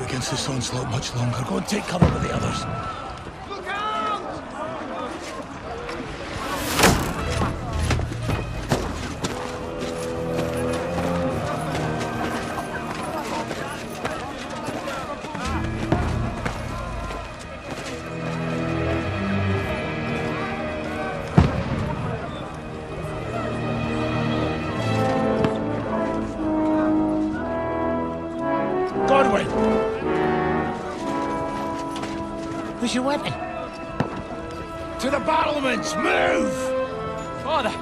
against this onslaught much longer. Go and take cover with the others. Where's your weapon? To the battlements! Move! Father!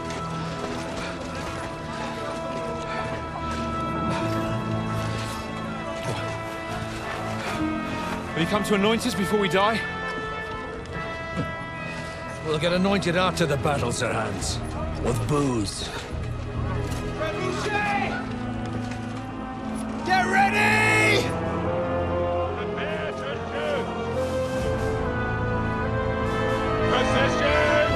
Will you come to anoint us before we die? We'll get anointed after the battles are hands. With booze. Get ready! Prepare to shoot! Position!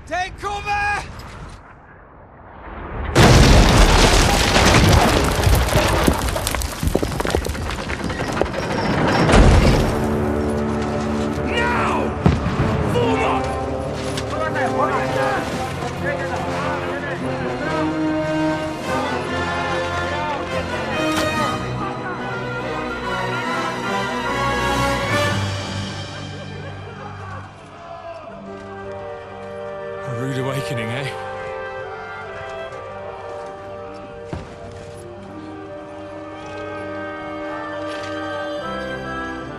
Take cover! A rude awakening, eh?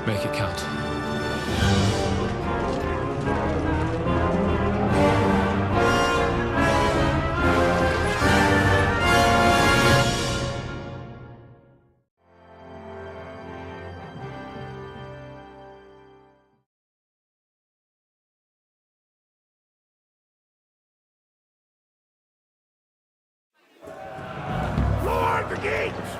Make it count. Lord, the gates!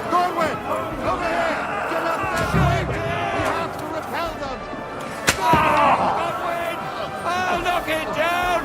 Godwin! Over here! Get up there! Shoot! We have to repel them! Godwin! I'll knock it down!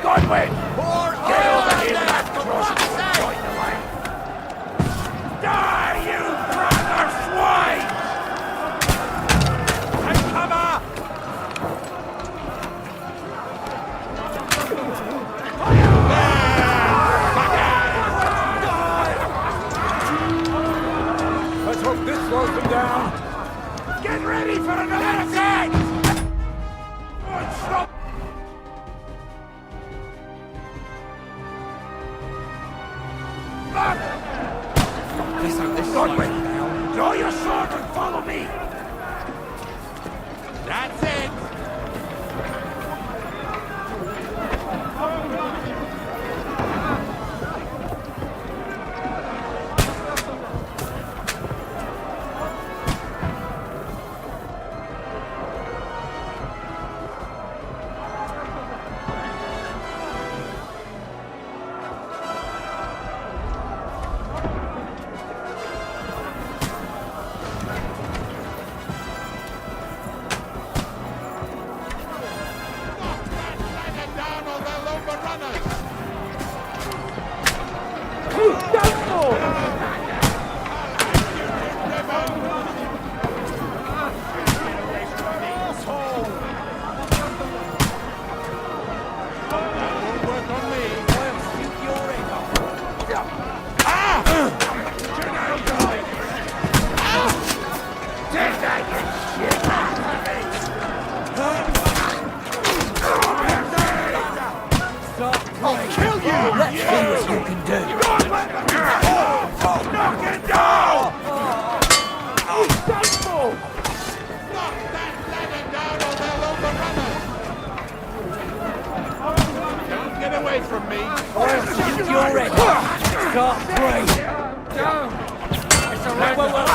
Godwin! Get over here with that cross and join the line! Die, you brother swine! Take cover! Let's hope this slows them down. Get ready for another attack! Stop! Godwin, draw your sword and follow me! That's it!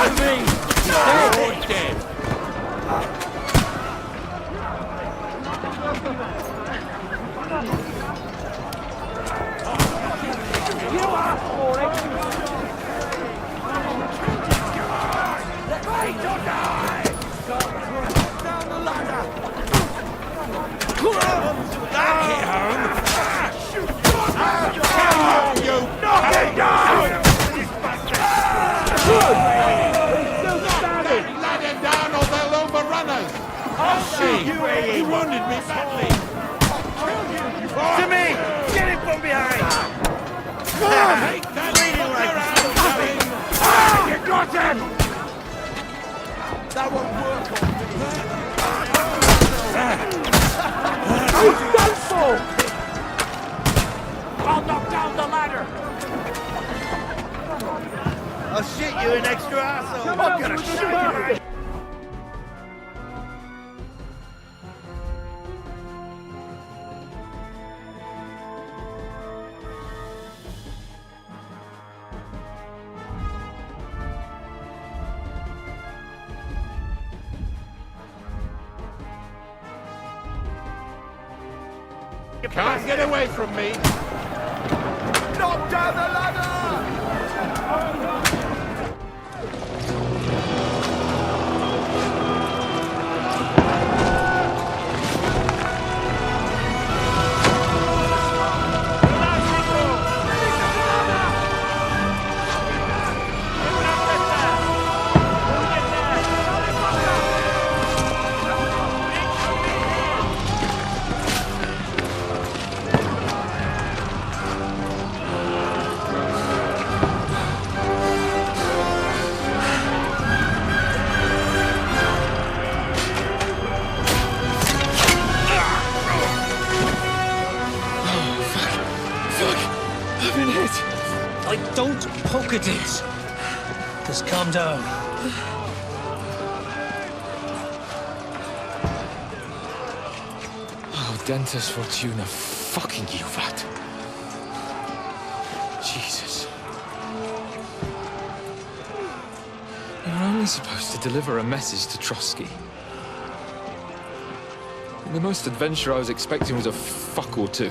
You're dead. You asked for it. Ready to die. Down the ladder. That hit home. You knock it down. Let him down or they'll overrun us. I'll see. You wounded me badly. To me! Get him from behind! Take that you got him! That won't work on me. He's done for! I'll knock down the ladder! I'll shit you an extra arsehole! I'm gonna shoot you! You can't get away from me! Knock down the ladder! Don't poke at it. Just calm down. Oh, Dentes Fortuna, fucking you, vat. Jesus. You're only supposed to deliver a message to Trotsky. And the most adventure I was expecting was a fuck or two.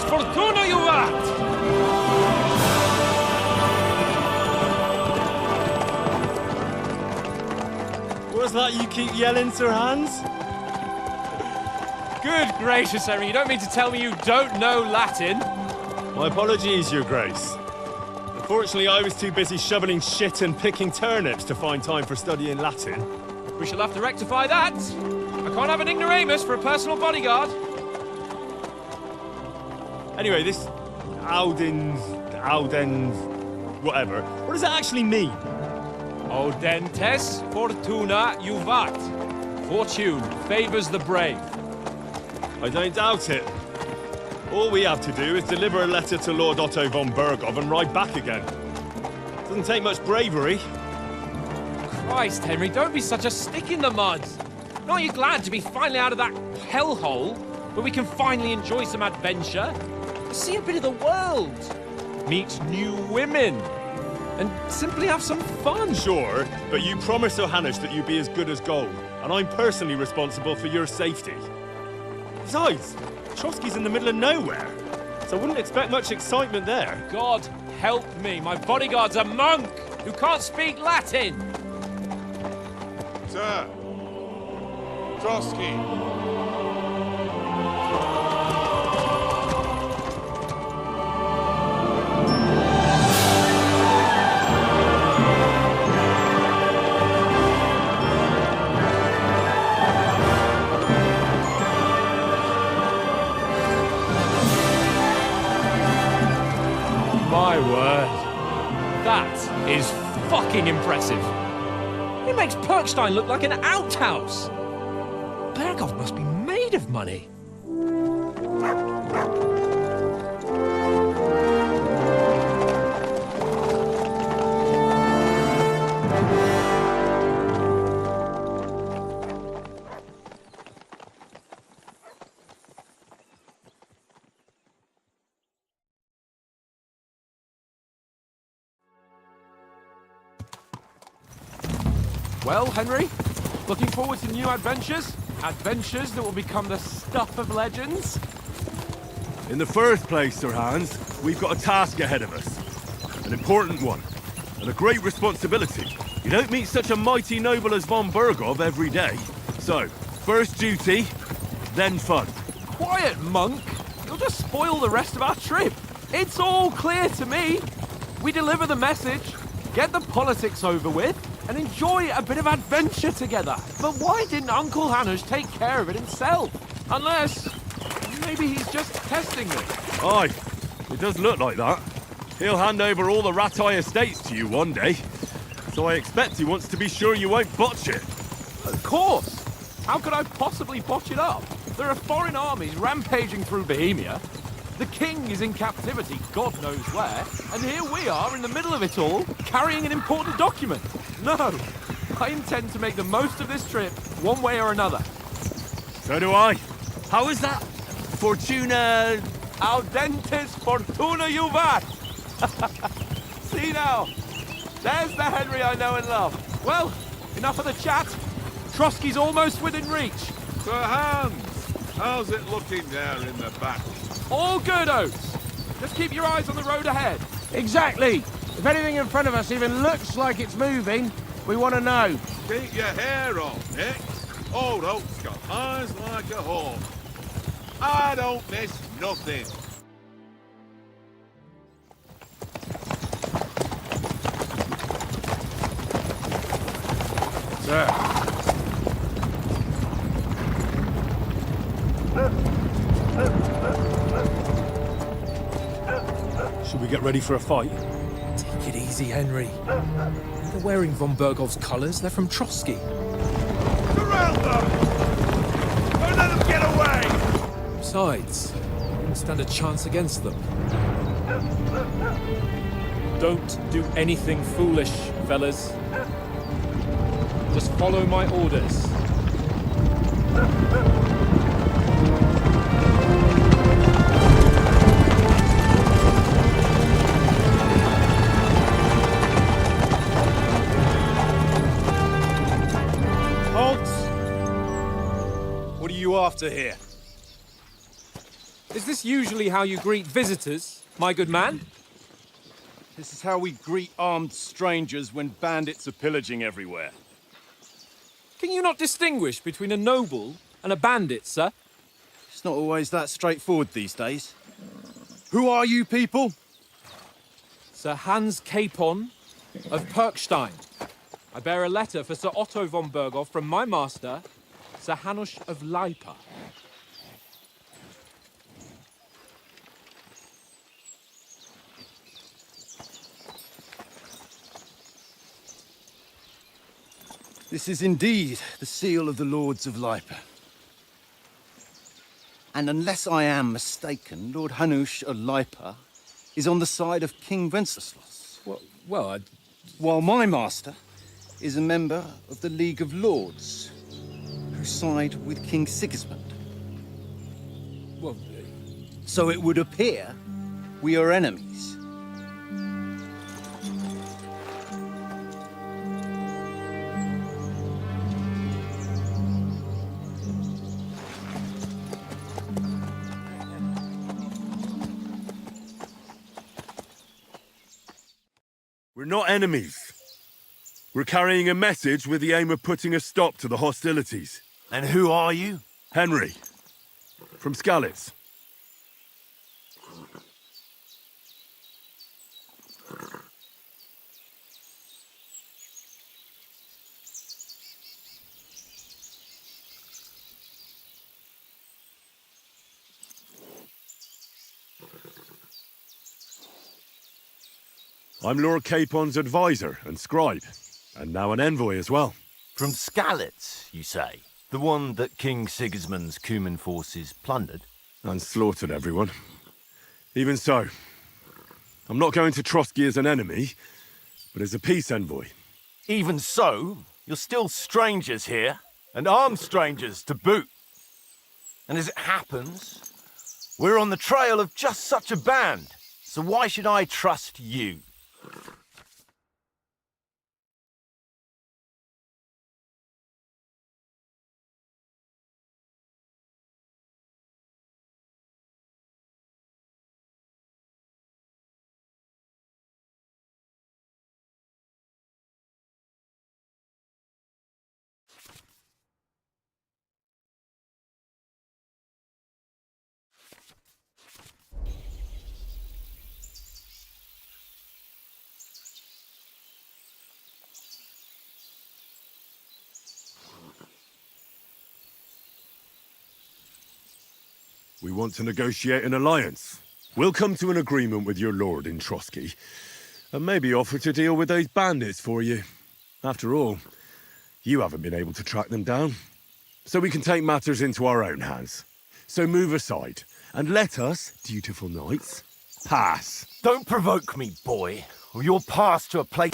Fortuna, you vat! What's that you keep yelling, Sir Hans? Good gracious, Henry, you don't mean to tell me you don't know Latin? My apologies, Your Grace. Unfortunately, I was too busy shoveling shit and picking turnips to find time for studying Latin. We shall have to rectify that. I can't have an ignoramus for a personal bodyguard. Anyway, this Audens, whatever. What does that actually mean? Audentes Fortuna Juvat. Fortune favors the brave. I don't doubt it. All we have to do is deliver a letter to Lord Otto von Berghoff and ride back again. Doesn't take much bravery. Christ, Henry, don't be such a stick in the mud. Aren't you glad to be finally out of that hellhole where we can finally enjoy some adventure? See a bit of the world, meet new women, and simply have some fun. Sure, but you promised Johannes that you'd be as good as gold, and I'm personally responsible for your safety. Besides, Trotsky's in the middle of nowhere, so I wouldn't expect much excitement there. God help me, my bodyguard's a monk who can't speak Latin. Sir. Trotsky. My word. That is fucking impressive. It makes Perkstein look like an outhouse. Berghoff must be made of money. Well, Henry, looking forward to new adventures? Adventures that will become the stuff of legends? In the first place, Sir Hans, we've got a task ahead of us. An important one, and a great responsibility. You don't meet such a mighty noble as von Berghoff every day. So, first duty, then fun. Quiet, monk! You'll just spoil the rest of our trip. It's all clear to me. We deliver the message, get the politics over with, and enjoy a bit of adventure together. But why didn't Uncle Hanush take care of it himself? Unless, maybe he's just testing me. Aye, it does look like that. He'll hand over all the Ratai estates to you one day. So I expect he wants to be sure you won't botch it. Of course! How could I possibly botch it up? There are foreign armies rampaging through Bohemia. The king is in captivity, God knows where, and here we are in the middle of it all, carrying an important document. No, I intend to make the most of this trip, one way or another. So do I. How is that? Fortuna... Audentes fortuna juvat! See now, there's the Henry I know and love. Well, enough of the chat. Trotsky's almost within reach. Sir Hans, how's it looking there in the back? All good, Oates. Just keep your eyes on the road ahead. Exactly. If anything in front of us even looks like it's moving, we want to know. Keep your hair on, Nick. Old Oak's got eyes like a hawk. I don't miss nothing. Sir. Should we get ready for a fight? Take it easy, Henry. They're wearing von Berghoff's colours. They're from Trotsky. Surround them! Don't let them get away! Besides, we wouldn't stand a chance against them. Don't do anything foolish, fellas. Just follow my orders. What are you after here? Is this usually how you greet visitors, my good man? This is how we greet armed strangers when bandits are pillaging everywhere. Can you not distinguish between a noble and a bandit, sir? It's not always that straightforward these days. Who are you people? Sir Hans Capon of Perkstein. I bear a letter for Sir Otto von Berghoff from my master, Sir Hanush of Lipa. This is indeed the seal of the Lords of Lipa. And unless I am mistaken, Lord Hanush of Lipa is on the side of King Wenceslas. Well, While my master is a member of the League of Lords, who side with King Sigismund. Well, So it would appear we are enemies. We're not enemies. We're carrying a message with the aim of putting a stop to the hostilities. And who are you? Henry, from Skalitz. I'm Lord Capon's advisor and scribe, and now an envoy as well. From Skalitz, you say? The one that King Sigismund's Cuman forces plundered? And slaughtered everyone. Even so, I'm not going to Trotsky as an enemy, but as a peace envoy. Even so, you're still strangers here, and armed strangers to boot. And as it happens, we're on the trail of just such a band, so why should I trust you? We want to negotiate an alliance. We'll come to an agreement with your lord in Trotsky, and maybe offer to deal with those bandits for you. After all, you haven't been able to track them down. So we can take matters into our own hands. So move aside, and let us, dutiful knights, pass. Don't provoke me, boy, or you'll pass to a place...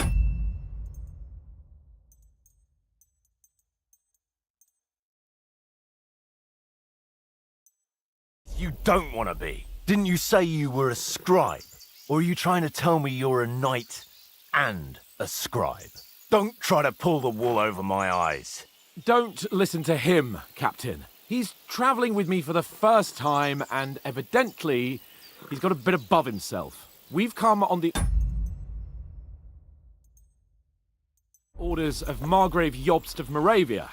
you don't want to be. Didn't you say you were a scribe? Or are you trying to tell me you're a knight and a scribe? Don't try to pull the wool over my eyes. Don't listen to him, Captain. He's travelling with me for the first time, and evidently, he's got a bit above himself. We've come on the orders of Margrave Jobst of Moravia,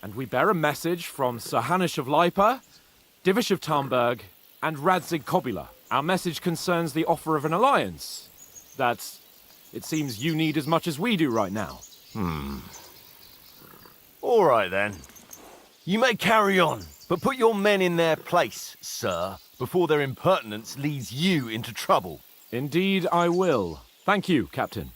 and we bear a message from Sir Hanush of Lipa, Divish of Tarnberg, and Radzig Kobula. Our message concerns the offer of an alliance that it seems you need as much as we do right now. All right, then. You may carry on, but put your men in their place, sir, before their impertinence leads you into trouble. Indeed, I will. Thank you, Captain.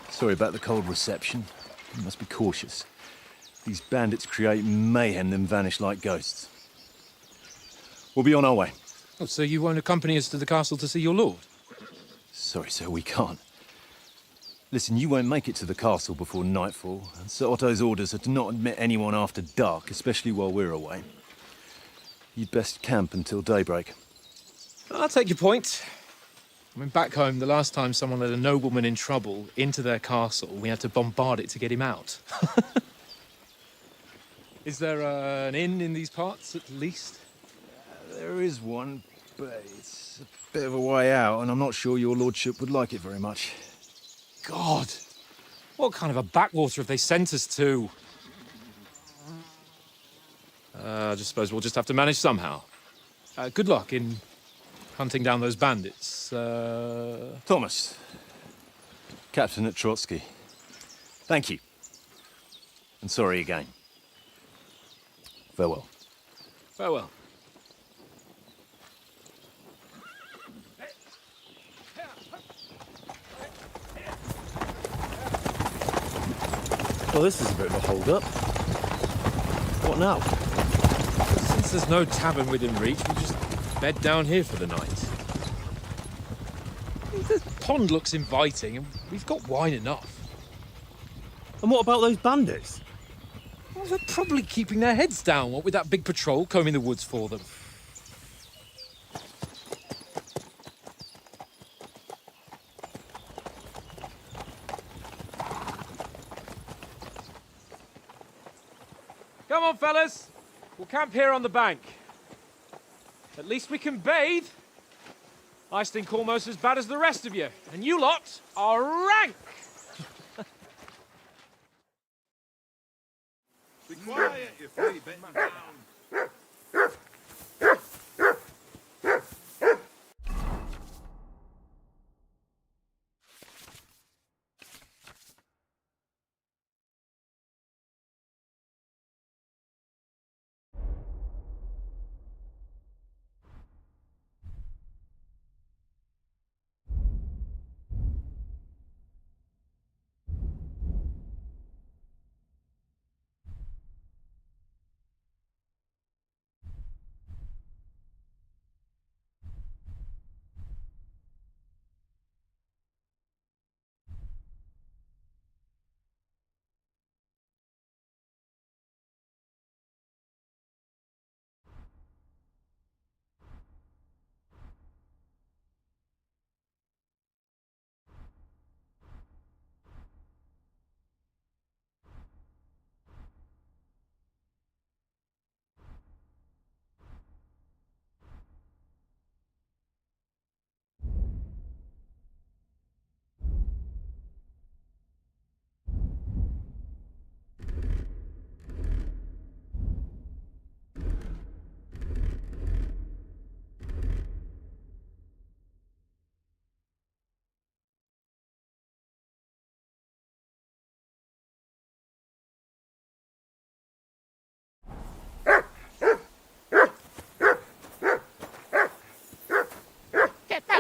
Sorry about the cold reception. You must be cautious. These bandits create mayhem then vanish like ghosts. We'll be on our way. Oh, so you won't accompany us to the castle to see your lord? Sorry, sir, we can't. Listen, you won't make it to the castle before nightfall, and Sir Otto's orders are to not admit anyone after dark, especially while we're away. You'd best camp until daybreak. I'll take your point. I mean, back home, the last time someone let a nobleman in trouble into their castle, we had to bombard it to get him out. Is there an inn in these parts, at least? There is one, but it's a bit of a way out, and I'm not sure your lordship would like it very much. God! What kind of a backwater have they sent us to? I just suppose we'll just have to manage somehow. Good luck in hunting down those bandits. Thomas, Captain at Trotsky. Thank you. And sorry again. Farewell. Farewell. Well, this is a bit of a hold-up. What now? Since there's no tavern within reach, we'll just bed down here for the night. The pond looks inviting, and we've got wine enough. And what about those bandits? Well, they're probably keeping their heads down, what with that big patrol combing the woods for them. Come on, fellas. We'll camp here on the bank. At least we can bathe. I stink almost as bad as the rest of you, and you lot are rank. Be quiet, you flea-bitten hound.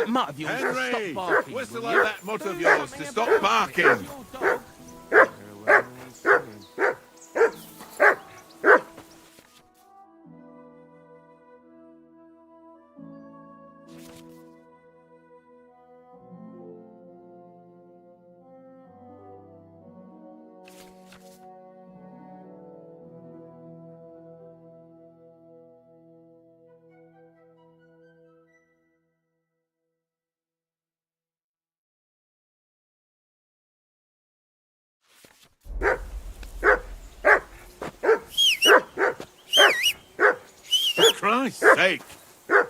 Mutt of yours to stop Henry! barking. Whistle will at you? that mutt of yours to stop barking. For Christ's sake!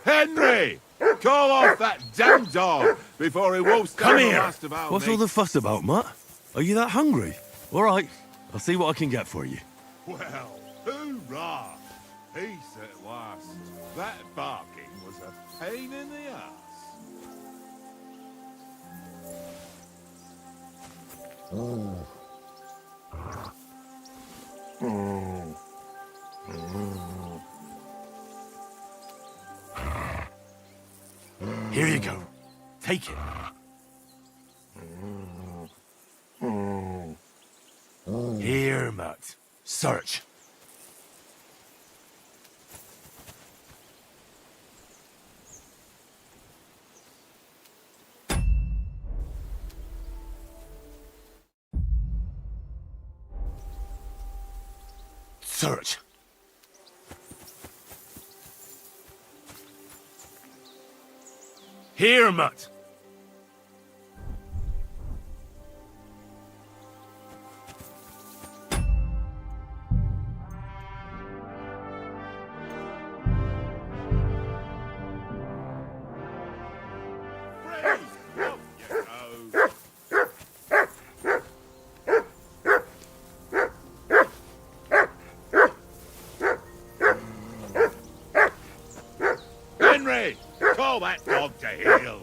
Henry! Call off that damn dog before he wolfs down Come the here! last of our What's all meat. the fuss about, Mutt? Are you that hungry? All right, I'll see what I can get for you. Well, hoorah! Peace at last. That barking was a pain in the ass. Here you go. Take it. Here, Mutt. Search. Search. Here, Mutt. Freeze! Off you go. Henry! Call that dog to heel.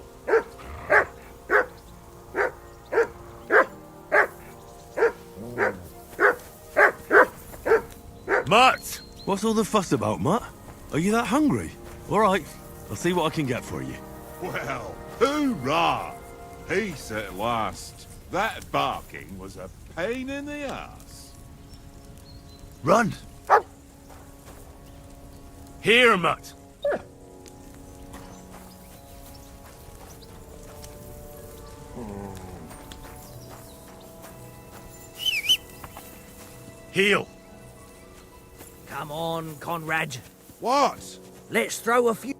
Mutt! What's all the fuss about, Mutt? Are you that hungry? All right, I'll see what I can get for you. Well, hoorah! Peace at last. That barking was a pain in the ass. Run! Here, Mutt! Heel! Come on, Conrad. What? Let's throw a few...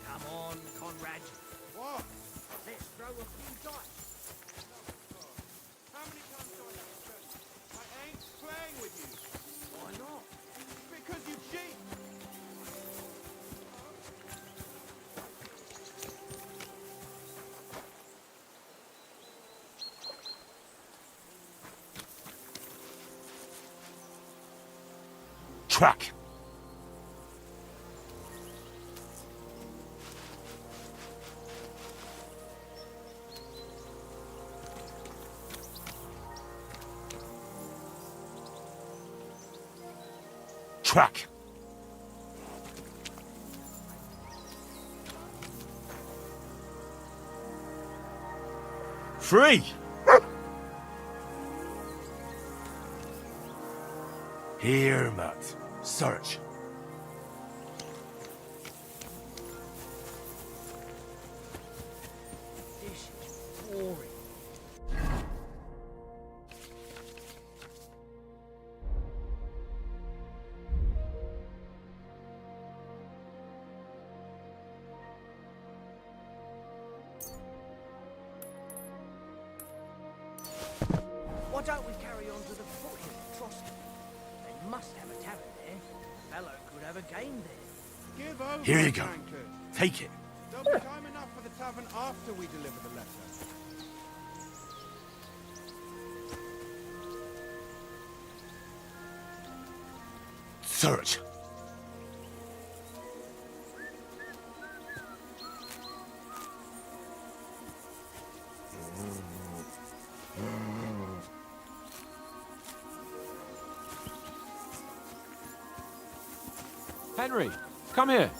Come on, Conrad. What? Let's throw a few dice. How many times do I have to tell you? I ain't playing with you. Why not? Because you cheat. Track! Track! Free! Here, Matt. Search. This is boring. Why don't we carry on to the foothills of Trotsky? They must have a tavern there. Fellow could have a game there. Give over, Here you go. tankard. Take it. There'll be time enough for the tavern after we deliver the letter. Search. Henry, come here.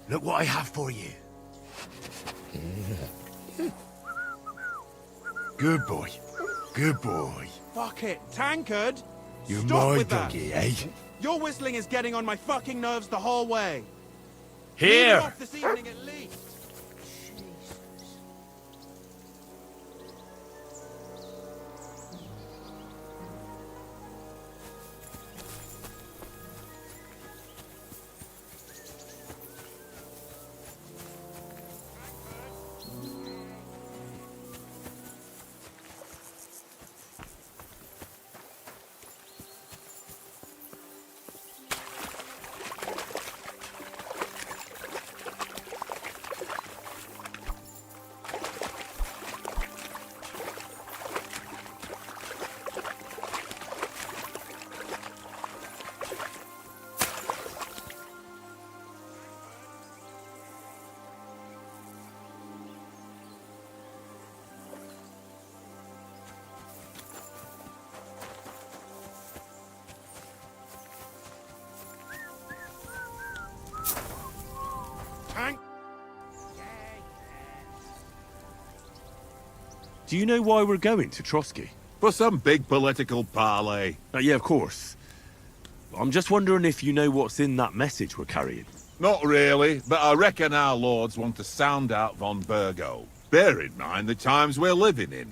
Look what I have for you. Good boy. Good boy. Fuck it, tankard. You're Stop my with that. doggy, eh? Your whistling is getting on my fucking nerves the whole way. Leave Here! it off this evening at least. Tank. Do you know why we're going to Trotsky? For some big political parley. Yeah, of course. I'm just wondering if you know what's in that message we're carrying. Not really, but I reckon our lords want to sound out von Burgo. Bear in mind the times we're living in.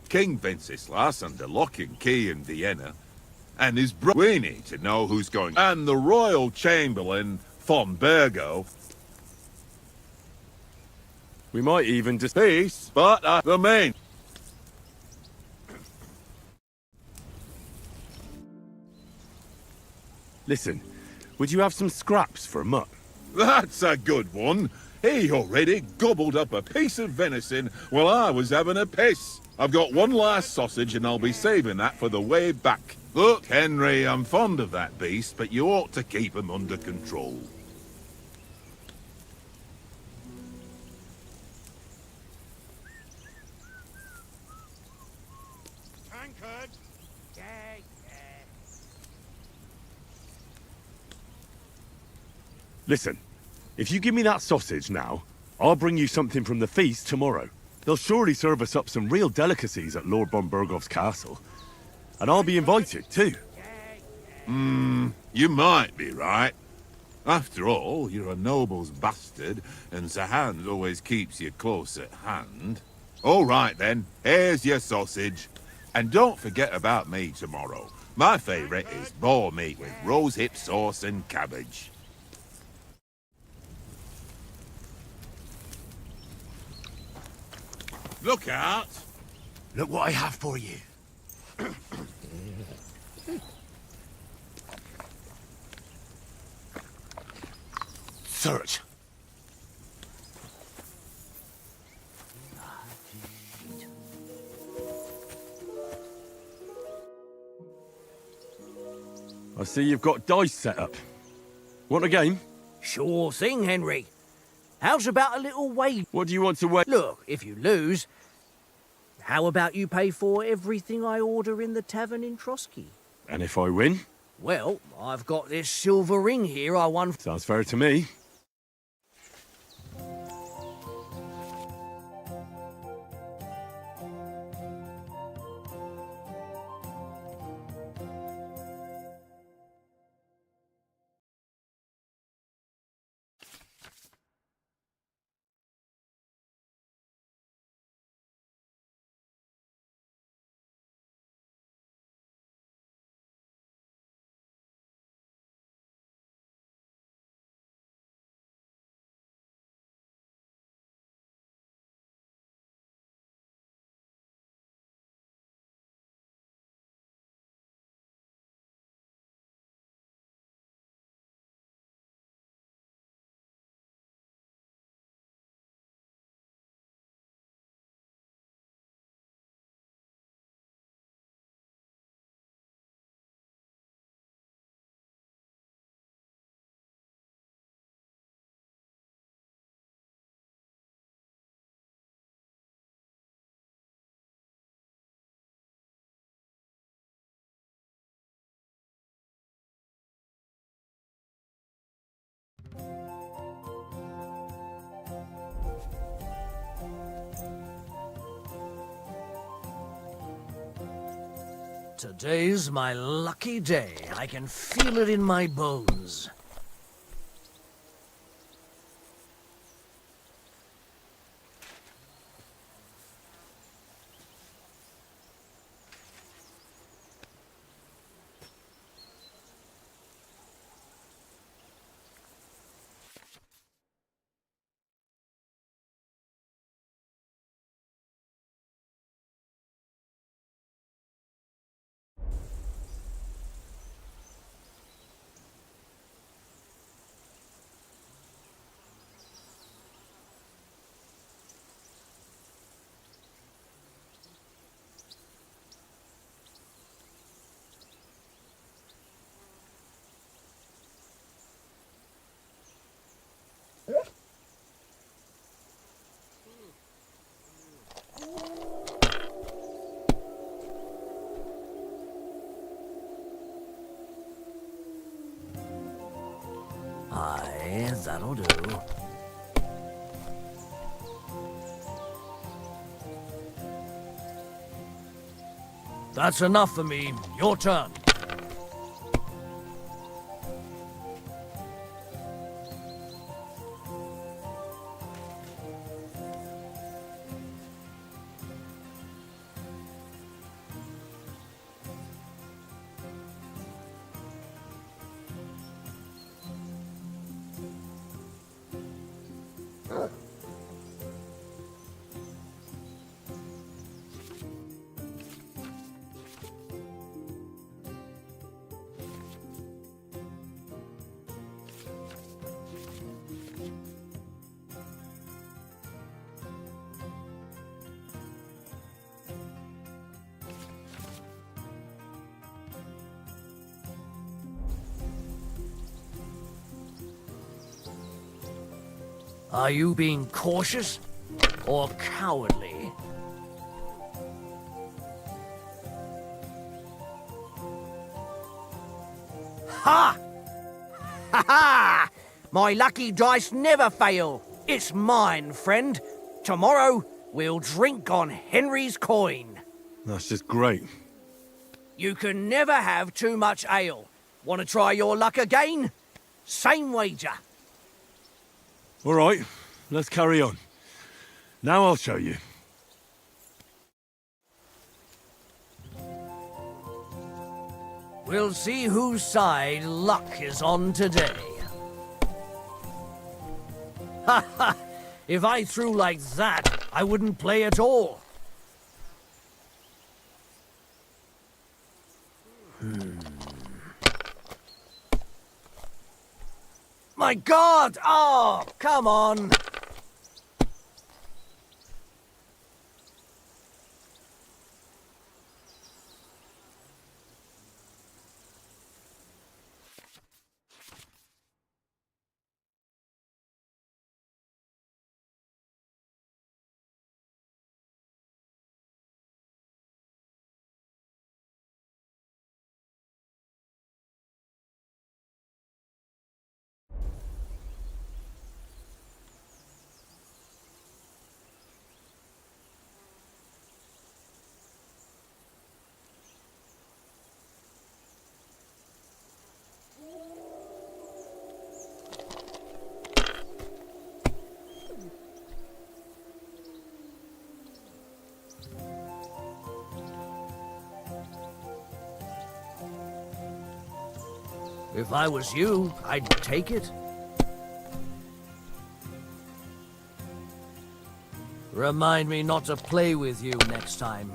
King Wenceslas under lock and key in Vienna, and his brother. We need to know who's going. And the royal chamberlain, von Burgo. We might even just... Peace, but the main. Listen, would you have some scraps for a mutt? That's a good one. He already gobbled up a piece of venison while I was having a piss. I've got one last sausage and I'll be saving that for the way back. Look, Henry, I'm fond of that beast, but you ought to keep him under control. Tankard! Yeah. Listen, if you give me that sausage now, I'll bring you something from the feast tomorrow. They'll surely serve us up some real delicacies at Lord von Bergov's castle. And I'll be invited, too. You might be right. After all, you're a noble's bastard, and Sir Hans always keeps you close at hand. All right, then. Here's your sausage. And don't forget about me tomorrow. My favourite is boar meat with rosehip sauce and cabbage. Look out! Look what I have for you. Search. I see you've got dice set up. Want a game? Sure thing, Henry. How's about a little wage? What do you want to weigh? Look, if you lose, how about you pay for everything I order in the tavern in Trotsky? And if I win? Well, I've got this silver ring here I won. Sounds fair to me. Today's my lucky day. I can feel it in my bones. Aye, that'll do. That's enough for me. Your turn. Are you being cautious or cowardly? Ha! Ha ha! My lucky dice never fail. It's mine, friend. Tomorrow, we'll drink on Henry's coin. That's just great. You can never have too much ale. Want to try your luck again? Same wager. All right, let's carry on. Now I'll show you. We'll see whose side luck is on today. Ha ha! If I threw like that, I wouldn't play at all. My God! Oh, come on! If I was you, I'd take it. Remind me not to play with you next time.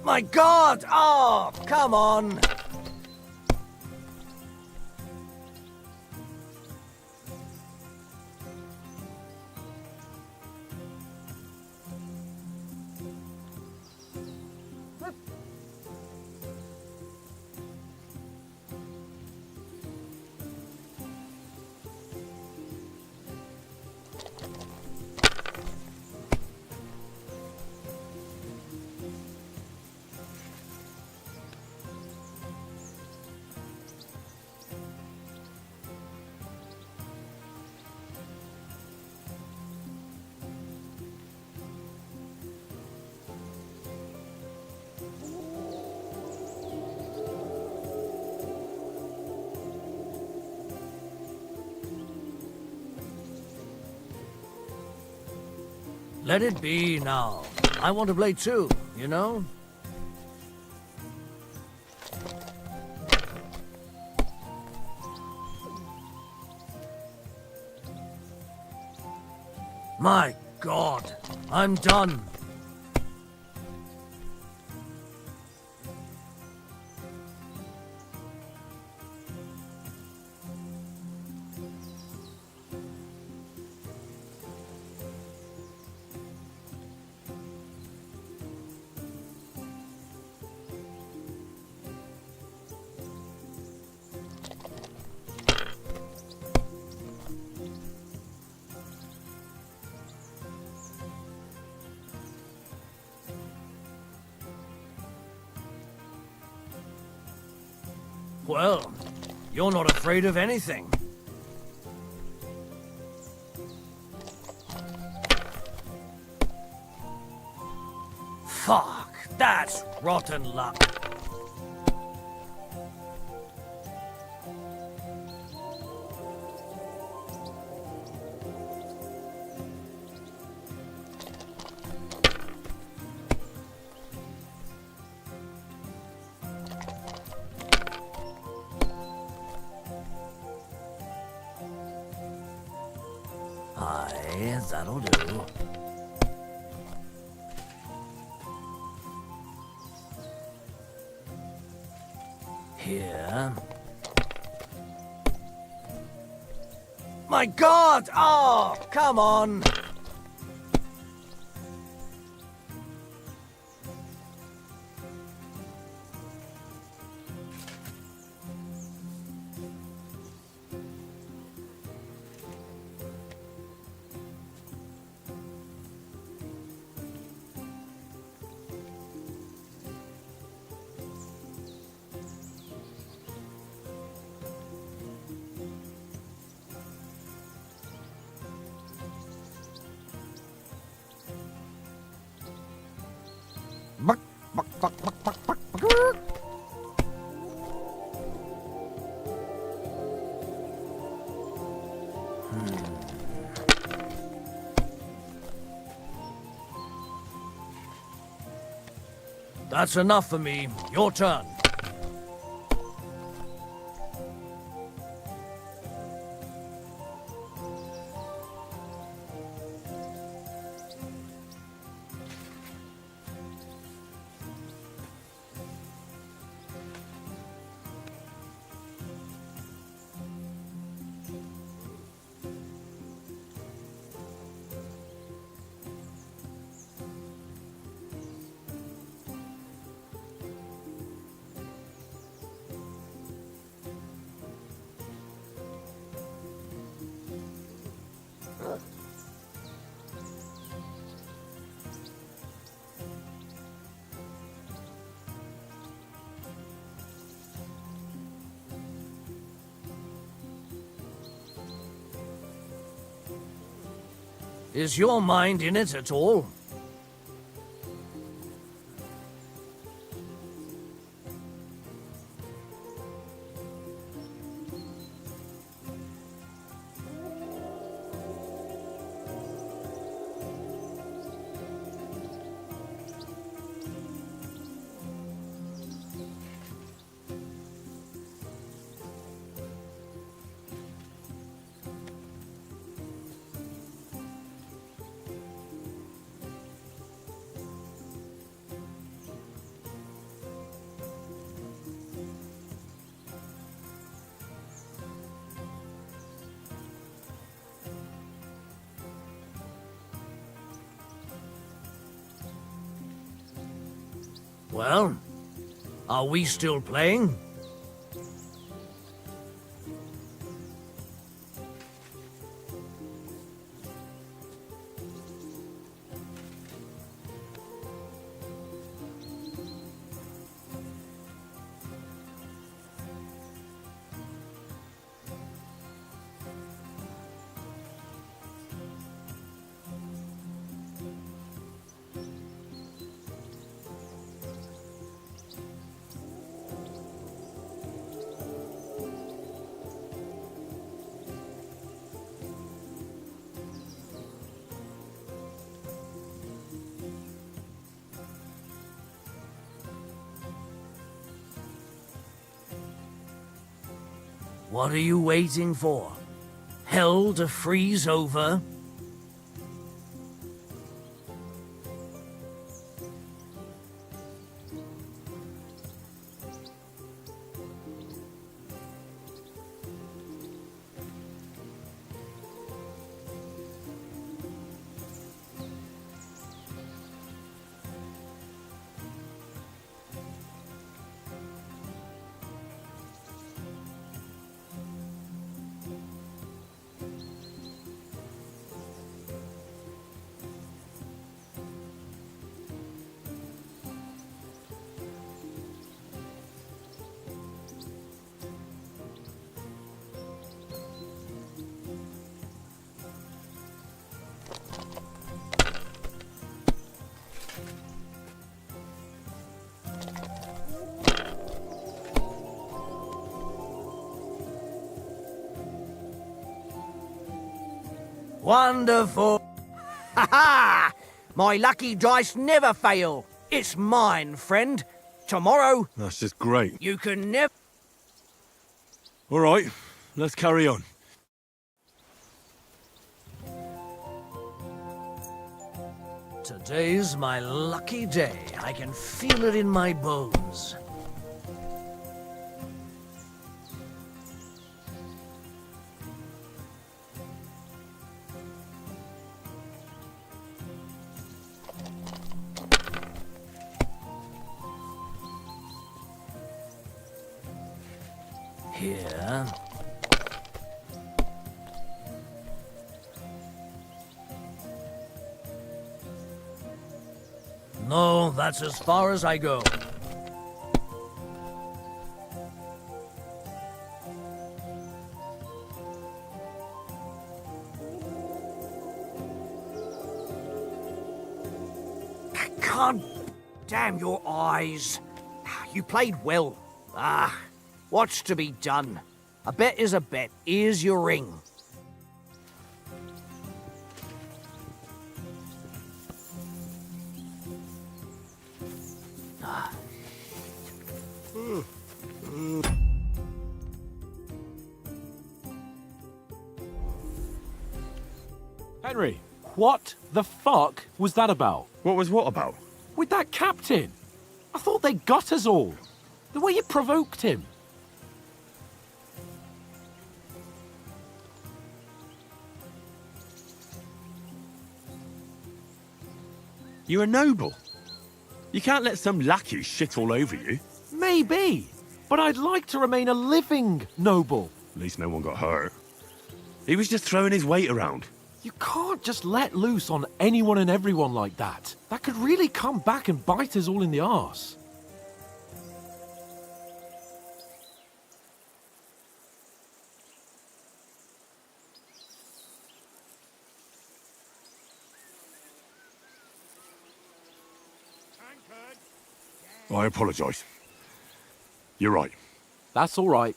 My God! Oh, come on! Let it be now. I want to play too, you know? My God, I'm done. Well, you're not afraid of anything. Fuck, that's rotten luck. Aye, that'll do. Here. My God! Oh, come on! That's enough for me. Your turn. Is your mind in it at all? Well, are we still playing? What are you waiting for? Hell to freeze over? Wonderful. Ha ha! My lucky dice never fail. It's mine, friend. Tomorrow, That's just great. you can never... All right, let's carry on. Today's my lucky day. I can feel it in my bones. Here. No, that's as far as I go. I can't Damn your eyes. You played well. What's to be done? A bet is a bet. Here's your ring. Henry, what the fuck was that about? What was what about? With that captain? I thought they got us all. The way you provoked him. You're a noble. You can't let some lackey shit all over you. Maybe, but I'd like to remain a living noble. At least no one got hurt. He was just throwing his weight around. You can't just let loose on anyone and everyone like that. That could really come back and bite us all in the arse. I apologise. You're right. That's all right.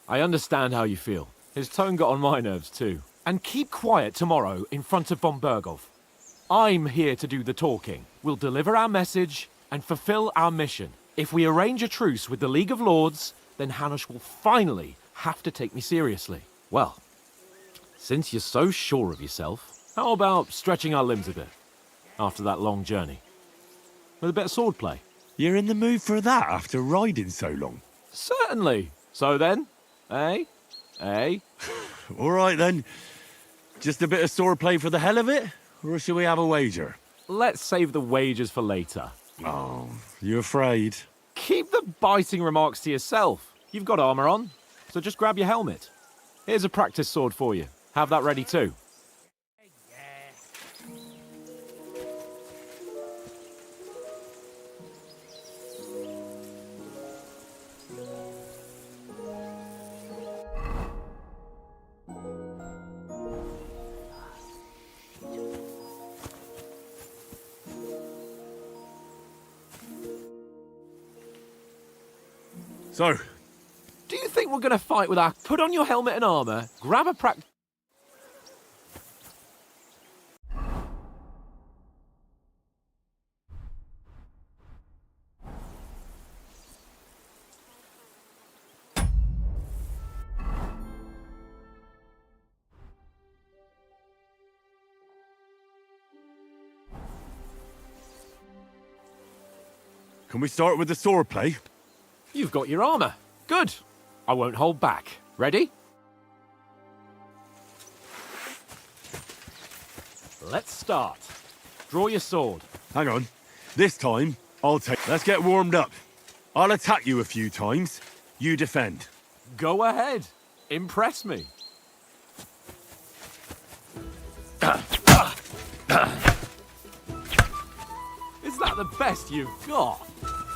I understand how you feel. His tone got on my nerves too. And keep quiet tomorrow in front of von Berghoff. I'm here to do the talking. We'll deliver our message and fulfill our mission. If we arrange a truce with the League of Lords, then Hanush will finally have to take me seriously. Well, since you're so sure of yourself, how about stretching our limbs a bit after that long journey? With a bit of swordplay. You're in the mood for that after riding so long? Certainly. So then, eh? Eh? All right then. Just a bit of swordplay for the hell of it? Or shall we have a wager? Let's save the wagers for later. Oh, you afraid? Keep the biting remarks to yourself. You've got armor on, so just grab your helmet. Here's a practice sword for you. Have that ready too. So, do you think we're going to fight with our... Put on your helmet and armor, grab a practice... can we start with the swordplay? You've got your armor. Good. I won't hold back. Ready? Let's start. Draw your sword. Hang on. This time, I'll take... Let's get warmed up. I'll attack you a few times. You defend. Go ahead. Impress me. Is that the best you've got?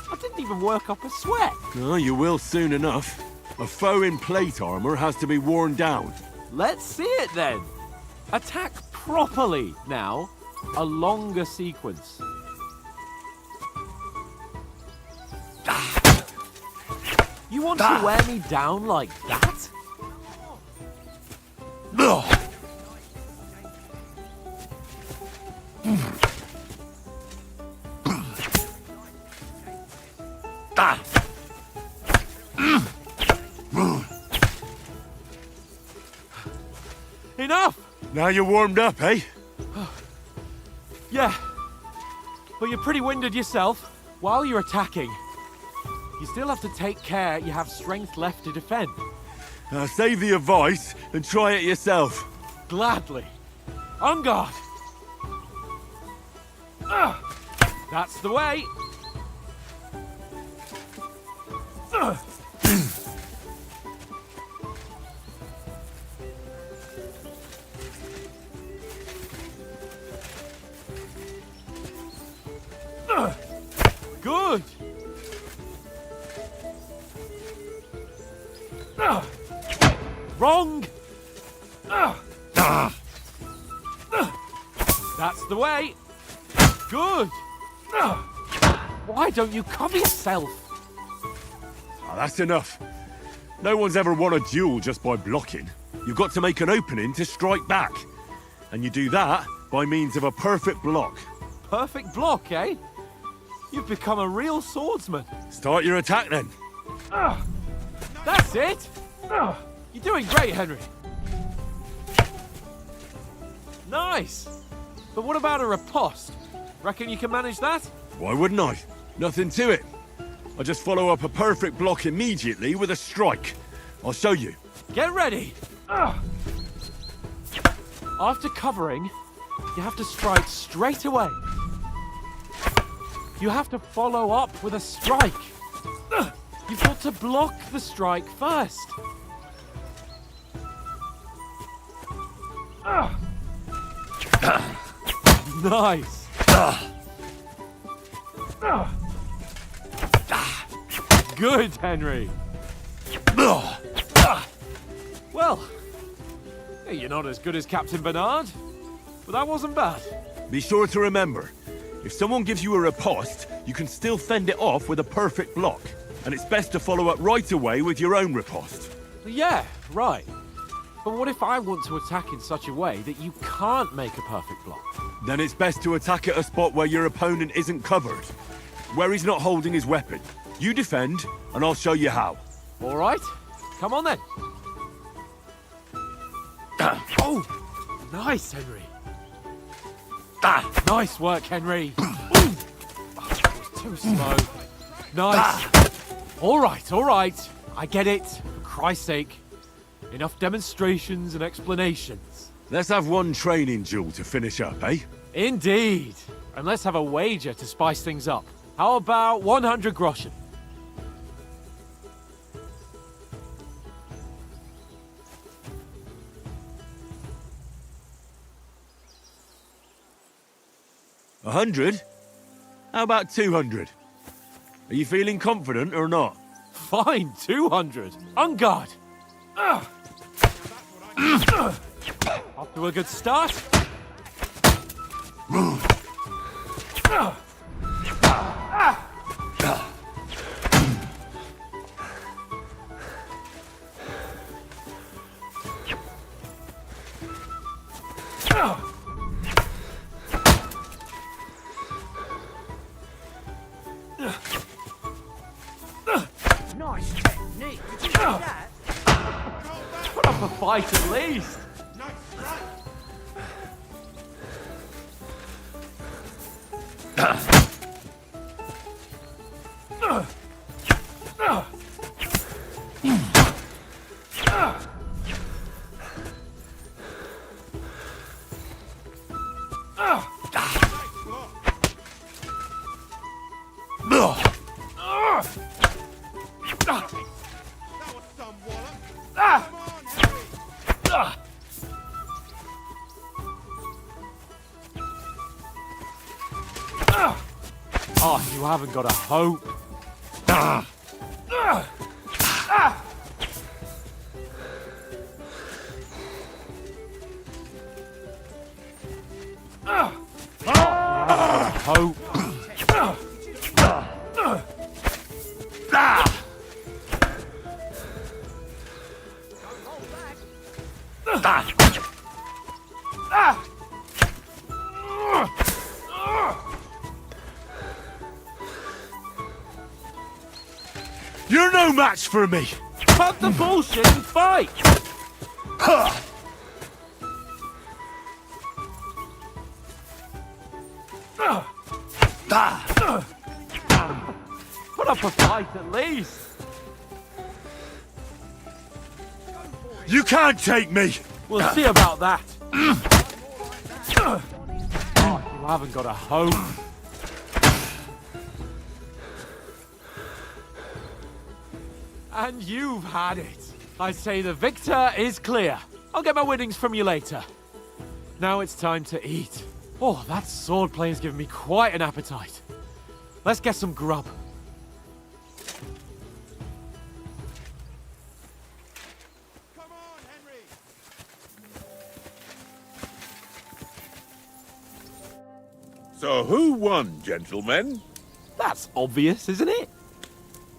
I didn't even work up a sweat. Oh, you will soon enough. A foe in plate armor has to be worn down. Let's see it then. Attack properly now. A longer sequence. You want to wear me down like that? Enough! Now you're warmed up, eh? Yeah, but you're pretty winded yourself. While you're attacking, you still have to take care you have strength left to defend. Save the advice and try it yourself. Gladly. On guard. That's the way. Good. Wrong. That's the way. Good. Why don't you cover yourself? Ah, that's enough. No one's ever won a duel just by blocking. You've got to make an opening to strike back. And you do that by means of a perfect block. Perfect block, eh? You've become a real swordsman. Start your attack then. That's it! You're doing great, Henry. Nice! But what about a riposte? Reckon you can manage that? Why wouldn't I? Nothing to it. I just follow up a perfect block immediately with a strike. I'll show you. Get ready! After covering, you have to strike straight away. You have to follow up with a strike. You've got to block the strike first. Nice. Good, Henry. Well, you're not as good as Captain Bernard, but that wasn't bad. Be sure to remember, if someone gives you a riposte, you can still fend it off with a perfect block. And it's best to follow up right away with your own riposte. Yeah, right. But what if I want to attack in such a way that you can't make a perfect block? Then it's best to attack at a spot where your opponent isn't covered. Where he's not holding his weapon. You defend, and I'll show you how. All right. Come on then. Oh, nice, Henry. Nice work, Henry. That was too slow. Nice. All right. I get it. For Christ's sake. Enough demonstrations and explanations. Let's have one training duel to finish up, eh? Indeed. And let's have a wager to spice things up. How about 100 groschen? A 100? How about 200? Are you feeling confident or not? Fine, 200. On guard. Off to a good start. Nice technique. Did you see that? Put up a fight at least. Oh, you haven't got a hope. Hope. You're no match for me! Cut the bullshit and fight! Put up a fight at least! You can't take me! We'll see about that. Oh, you haven't got a hope. And you've had it. I say the victor is clear. I'll get my winnings from you later. Now it's time to eat. Oh, that swordplay has given me quite an appetite. Let's get some grub. So who won, gentlemen? That's obvious, isn't it?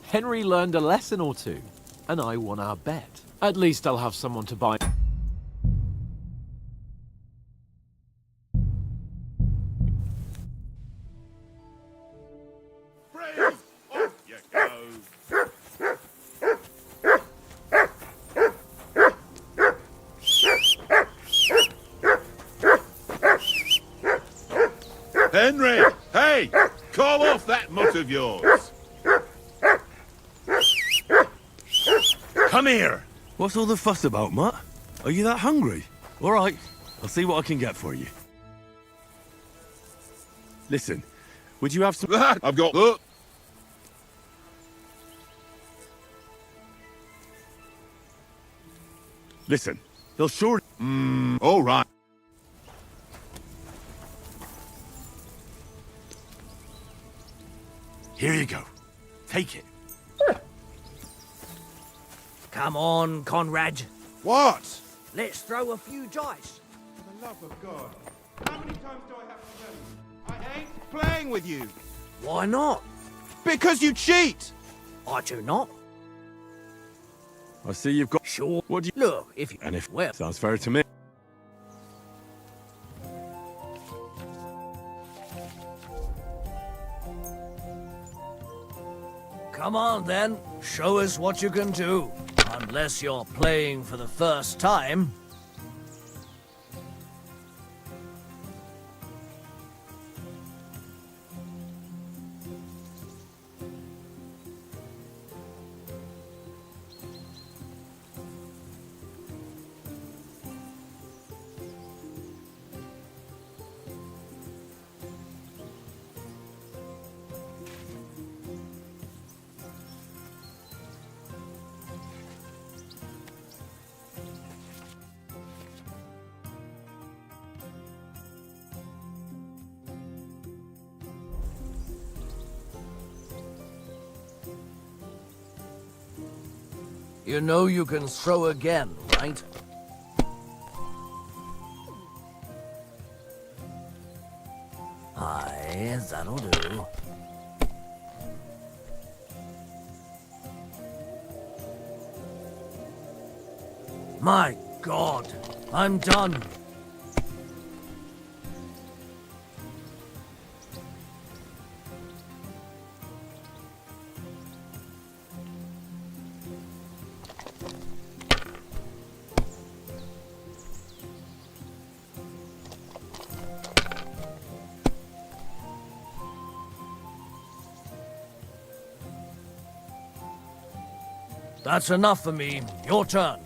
Henry learned a lesson or two, and I won our bet. At least I'll have someone to buy. Henry! Hey! Call off that mutt of yours! Come here! What's all the fuss about, Mutt? Are you that hungry? All right, I'll see what I can get for you. Listen, would you have some... I've got... Look! Listen, they'll sure... All right. Here you go. Take it. Come on, Conrad. What? Let's throw a few dice. For the love of God. How many times do I have to tell you? I ain't playing with you. Why not? Because you cheat! I do not. I see you've got... Sure. What do you... Look, if you... And if... Well... Sounds fair to me. Come on, then. Show us what you can do. Unless you're playing for the first time. You know you can throw again, right? Aye, that'll do. My God, I'm done. That's enough for me. Your turn.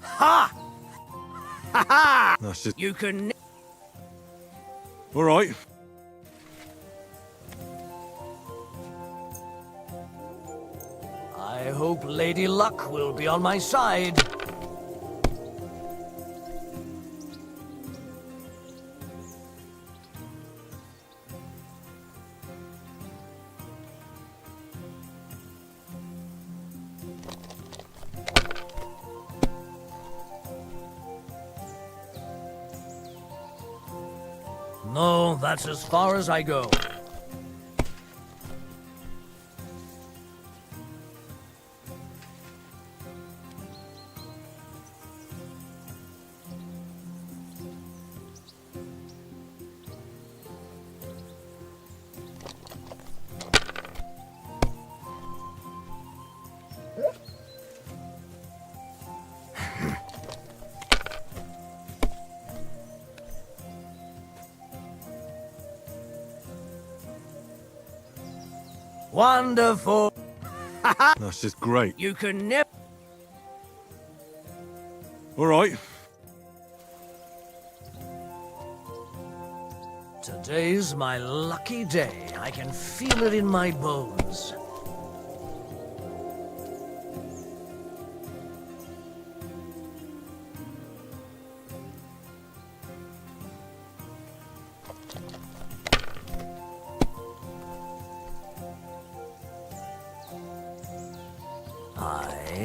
Ha! Ha ha! That's just... You can... All right. I hope Lady Luck will be on my side. No, that's as far as I go. Wonderful. That's just great. You can never... All right. Today's my lucky day. I can feel it in my bones.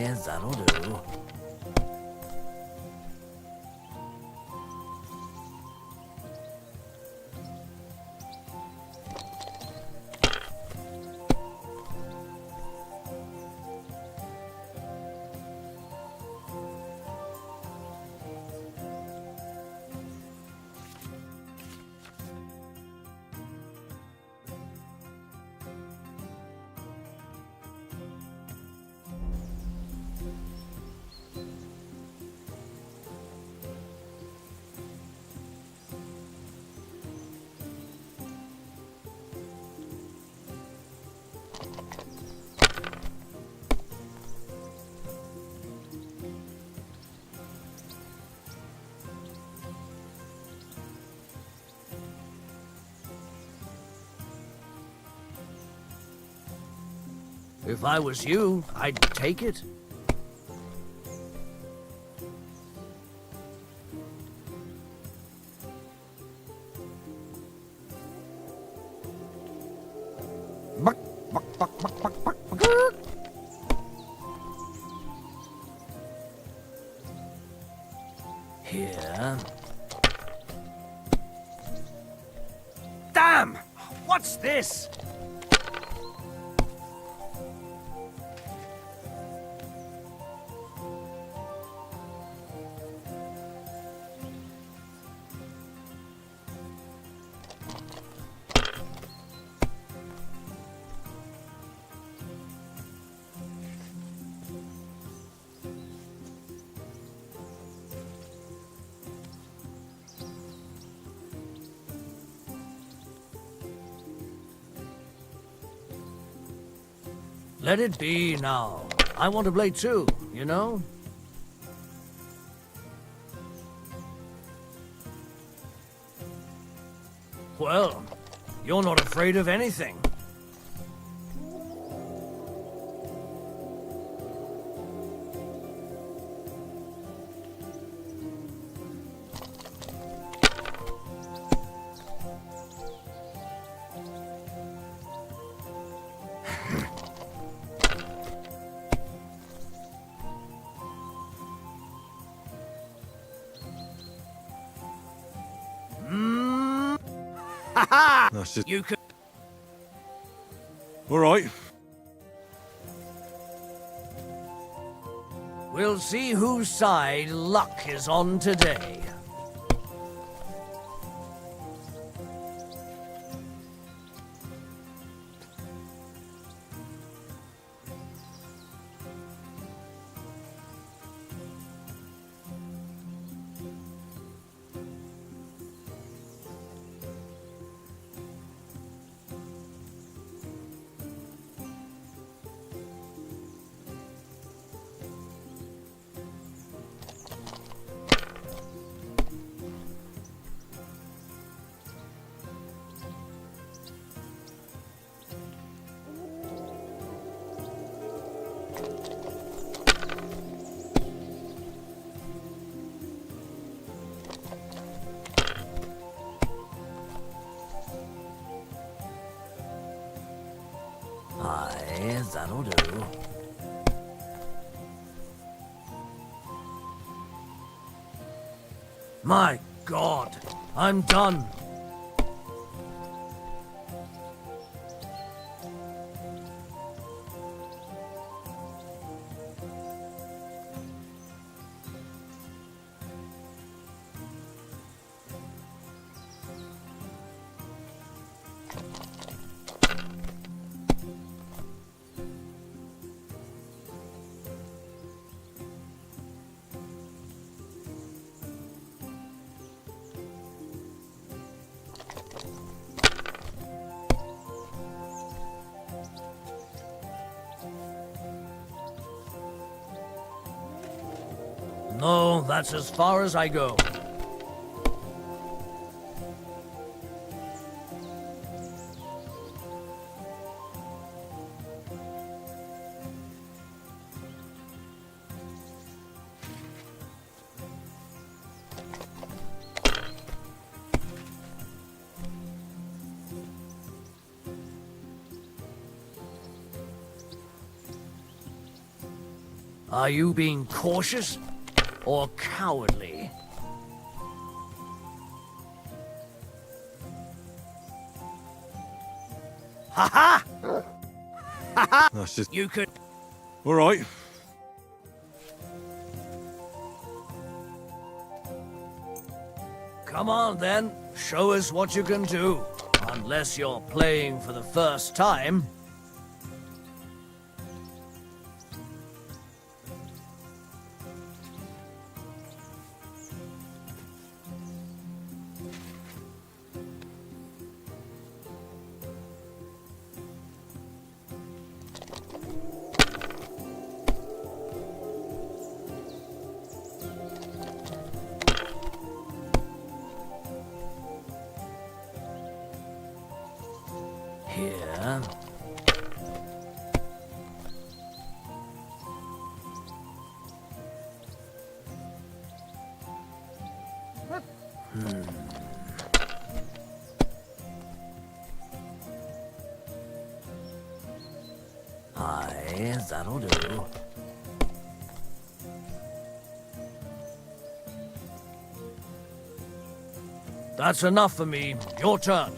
Aye, that'll do. If I was you, I'd take it. Buck, buck, buck, buck, buck, buck, buck. Here. Damn! What's this? Let it be now. I want to play too, you know? Well, you're not afraid of anything. That's just... You could... All right. We'll see whose side luck is on today. Aye, that'll do. My God, I'm done. No, that's as far as I go. Are you being cautious or cowardly? Ha ha! That's just... You could... All right. Come on then, show us what you can do. Unless you're playing for the first time. Here. Aye, that'll do. That's enough for me. Your turn.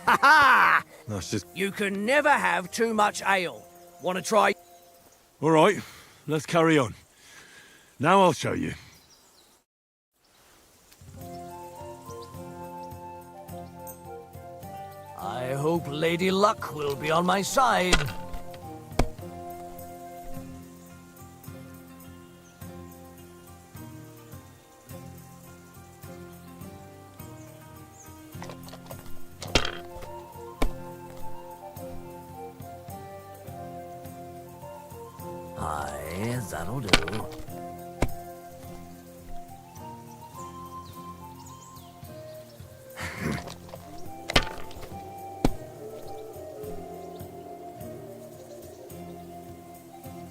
Ha ha! That's just... You can never have too much ale. Want to try? All right, let's carry on. Now I'll show you. I hope Lady Luck will be on my side. Aye, that'll do.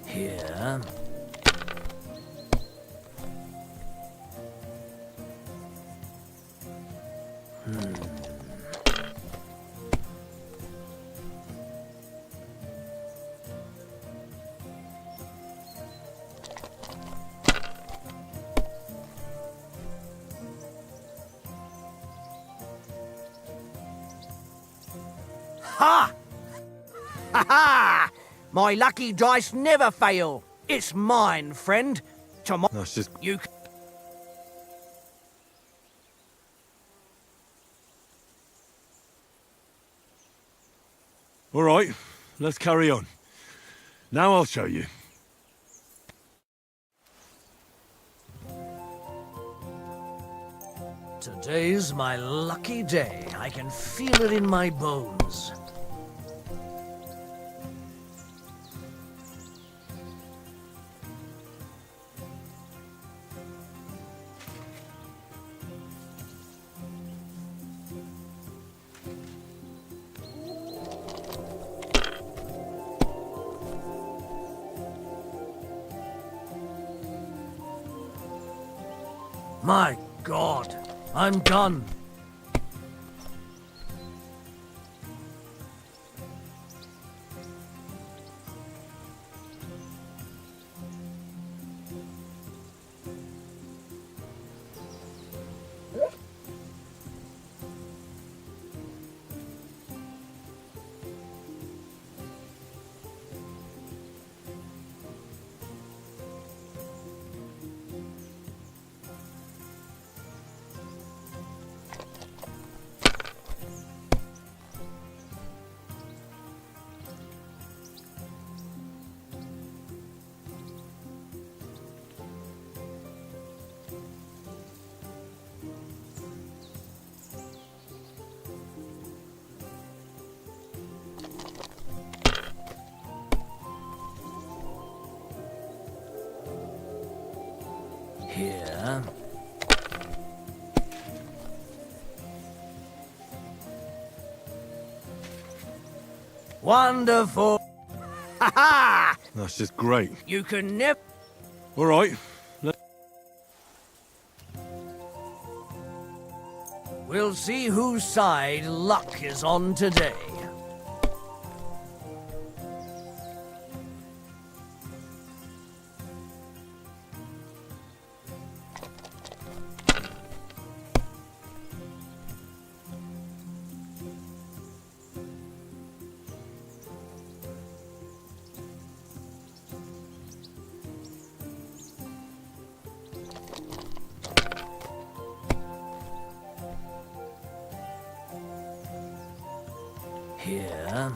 Here. Ha! Ha ha! My lucky dice never fail. It's mine, friend. Tomorrow That's just... you. All right, let's carry on. Now I'll show you. Today's my lucky day. I can feel it in my bones. My God, I'm done. Wonderful. Ha ha! That's just great. You can never. All right. We'll see whose side luck is on today. Here.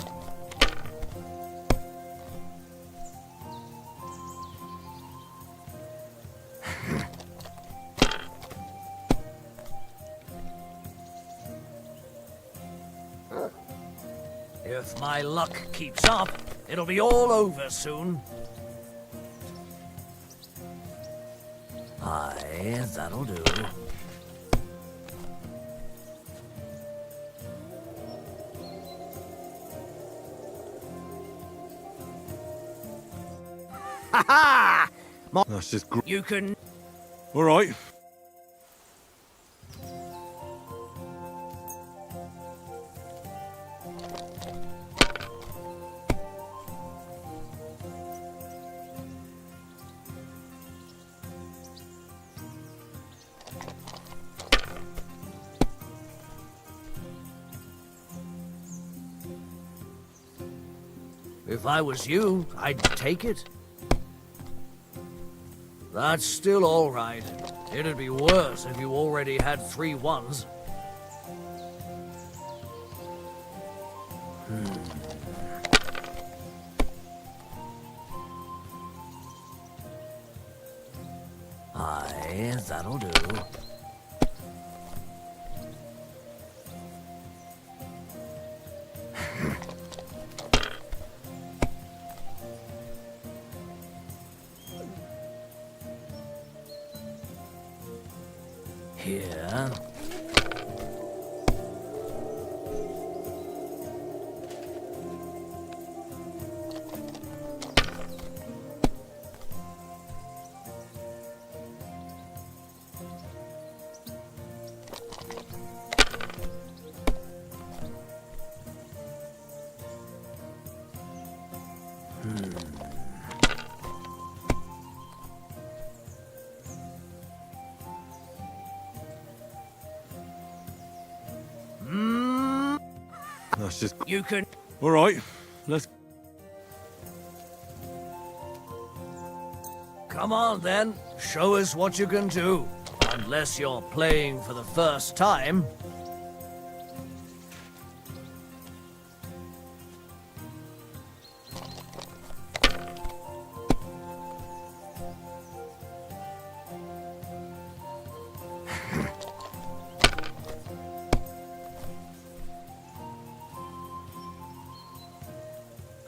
If my luck keeps up, it'll be all over soon. Aye, that'll do. Ha ha! That's just great. You can. All right. If I was you, I'd take it. That's still all right. It'd be worse if you already had 3 ones. Aye, that'll do. Here. That's just. You can. All right. Let's. Come on then, show us what you can do. Unless you're playing for the first time.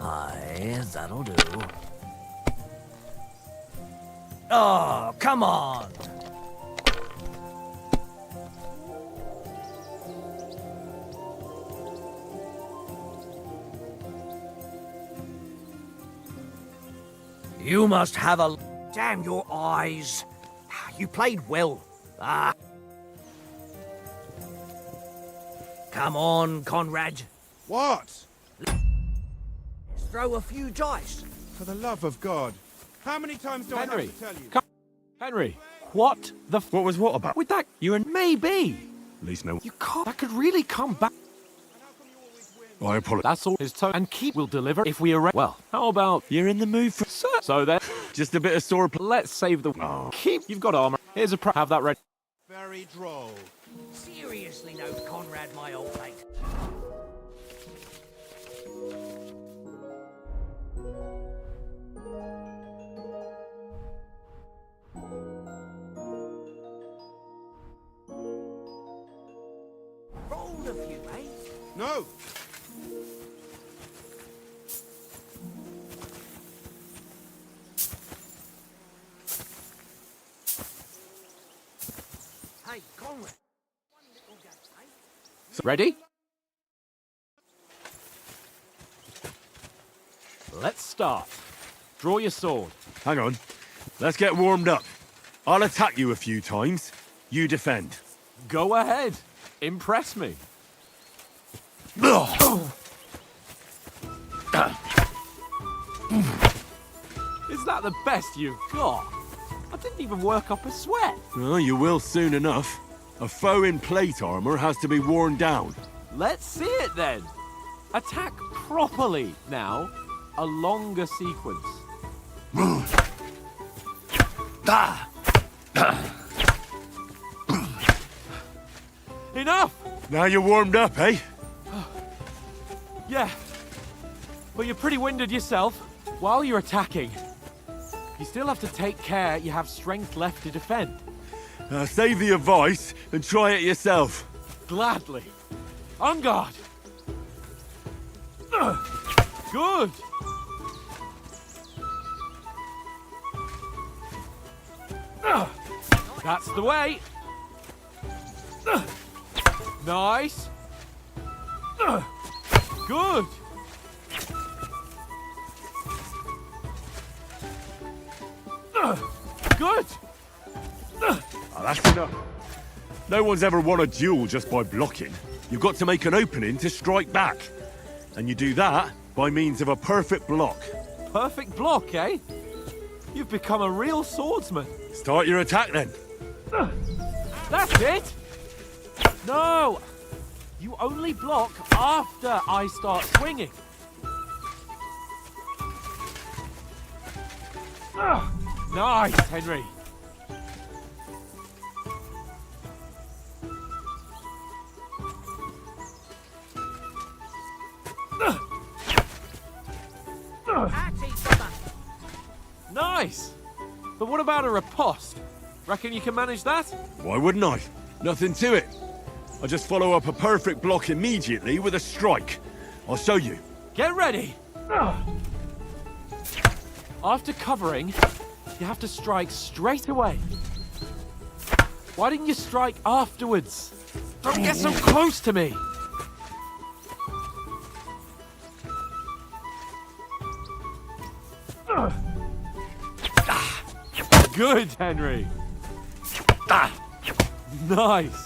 Aye, that'll do. Oh, come on! You must have a... Damn your eyes! You played well. Ah. Come on, Conrad. What? Let's throw a few dice. For the love of God. How many times do I Henry, have to tell you? come. Henry, what the... What was what about? With that, you and maybe. At least no. You can't... That could really come back. I apologize. That's all his tone. And keep will deliver if we arrange. Well, how about... You're in the mood for. So then, Just a bit of sore. let's save the... Oh. Keep... You've got armor. Here's a have that ready. Very droll. Seriously, no, Conrad, my old mate. Rolled a few, eh? No! Hey, Conrad. One little game, eh? Ready? Let's start. Draw your sword. Hang on. Let's get warmed up. I'll attack you a few times. You defend. Go ahead. Impress me. Is that the best you've got? I didn't even work up a sweat. Well, you will soon enough. A foe in plate armor has to be worn down. Let's see it then. Attack properly now. A longer sequence. Enough! Now you're warmed up, eh? Yeah. But you're pretty winded yourself. While you're attacking, you still have to take care you have strength left to defend. Save the advice and try it yourself. Gladly. On guard. Good. That's the way. Nice. Good. Good. Oh, that's enough. No one's ever won a duel just by blocking. You've got to make an opening to strike back. And you do that by means of a perfect block. Perfect block, eh? You've become a real swordsman. Start your attack then. That's it! No! You only block after I start swinging. Nice, Henry. Nice! But what about a riposte? Reckon you can manage that? Why wouldn't I? Nothing to it. I just follow up a perfect block immediately with a strike. I'll show you. Get ready! After covering, you have to strike straight away. Why didn't you strike afterwards? Don't get so close to me! Good, Henry. Nice.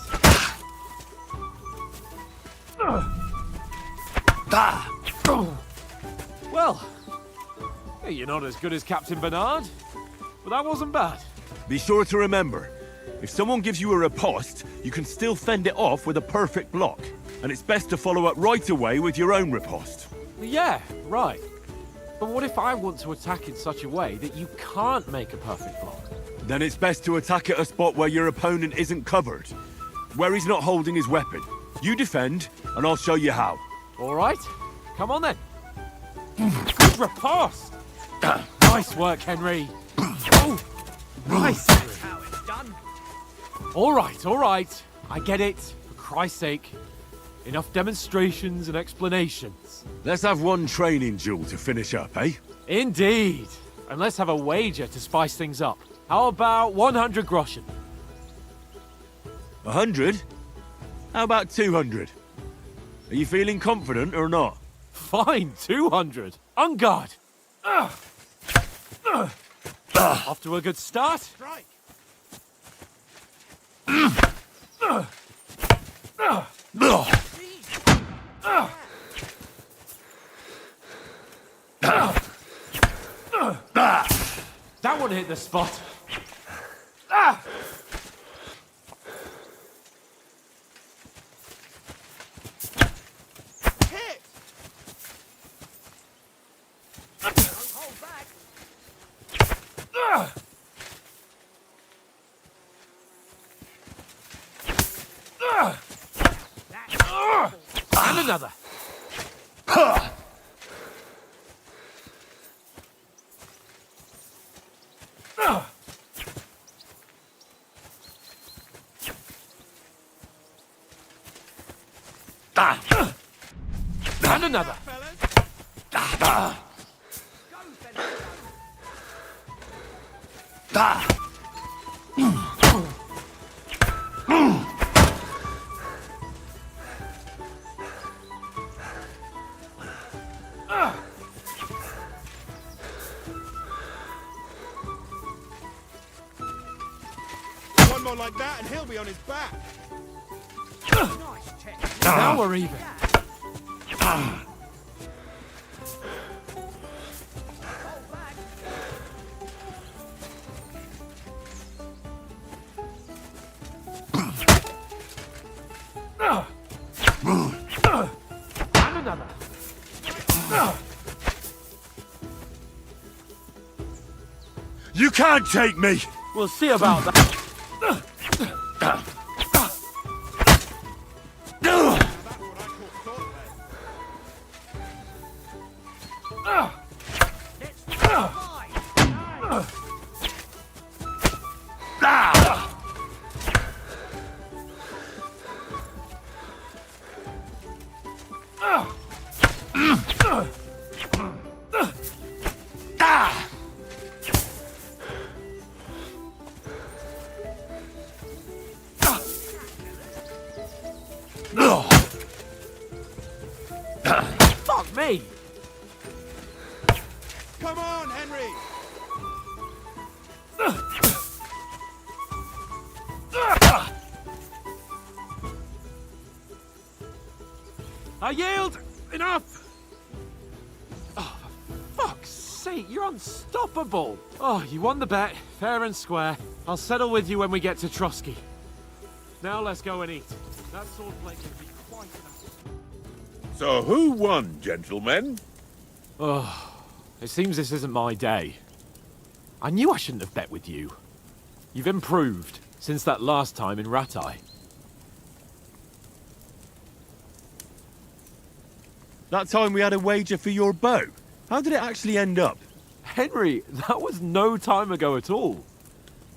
Well, you're not as good as Captain Bernard, but that wasn't bad. Be sure to remember, if someone gives you a riposte, you can still fend it off with a perfect block. And it's best to follow up right away with your own riposte. Yeah, right. But what if I want to attack in such a way that you can't make a perfect block? Then it's best to attack at a spot where your opponent isn't covered, where he's not holding his weapon. You defend, and I'll show you how. All right, come on then. Good riposte! Nice work, Henry. Oh, nice, Henry. How it's done. All right. I get it, for Christ's sake. Enough demonstrations and explanations. Let's have one training duel to finish up, eh? Indeed. And let's have a wager to spice things up. How about 100 groschen? 100? How about 200? Are you feeling confident or not? Fine, 200. On guard. Off to a good start. Strike. That one hit the spot. Hit. Don't hold back. And another. And another. more like that and he'll be on his back. Now we're even. And another. You can't take me! We'll see about that. Fuck me! Come on, Henry! I yield! Enough! Oh, for fuck's sake, you're unstoppable! Oh, you won the bet, fair and square. I'll settle with you when we get to Trotsky. Now let's go and eat. That sword plate can be quite enough. So who won, gentlemen? Oh, it seems this isn't my day. I knew I shouldn't have bet with you. You've improved since that last time in Ratai. That time we had a wager for your bow. How did it actually end up? Henry, that was no time ago at all.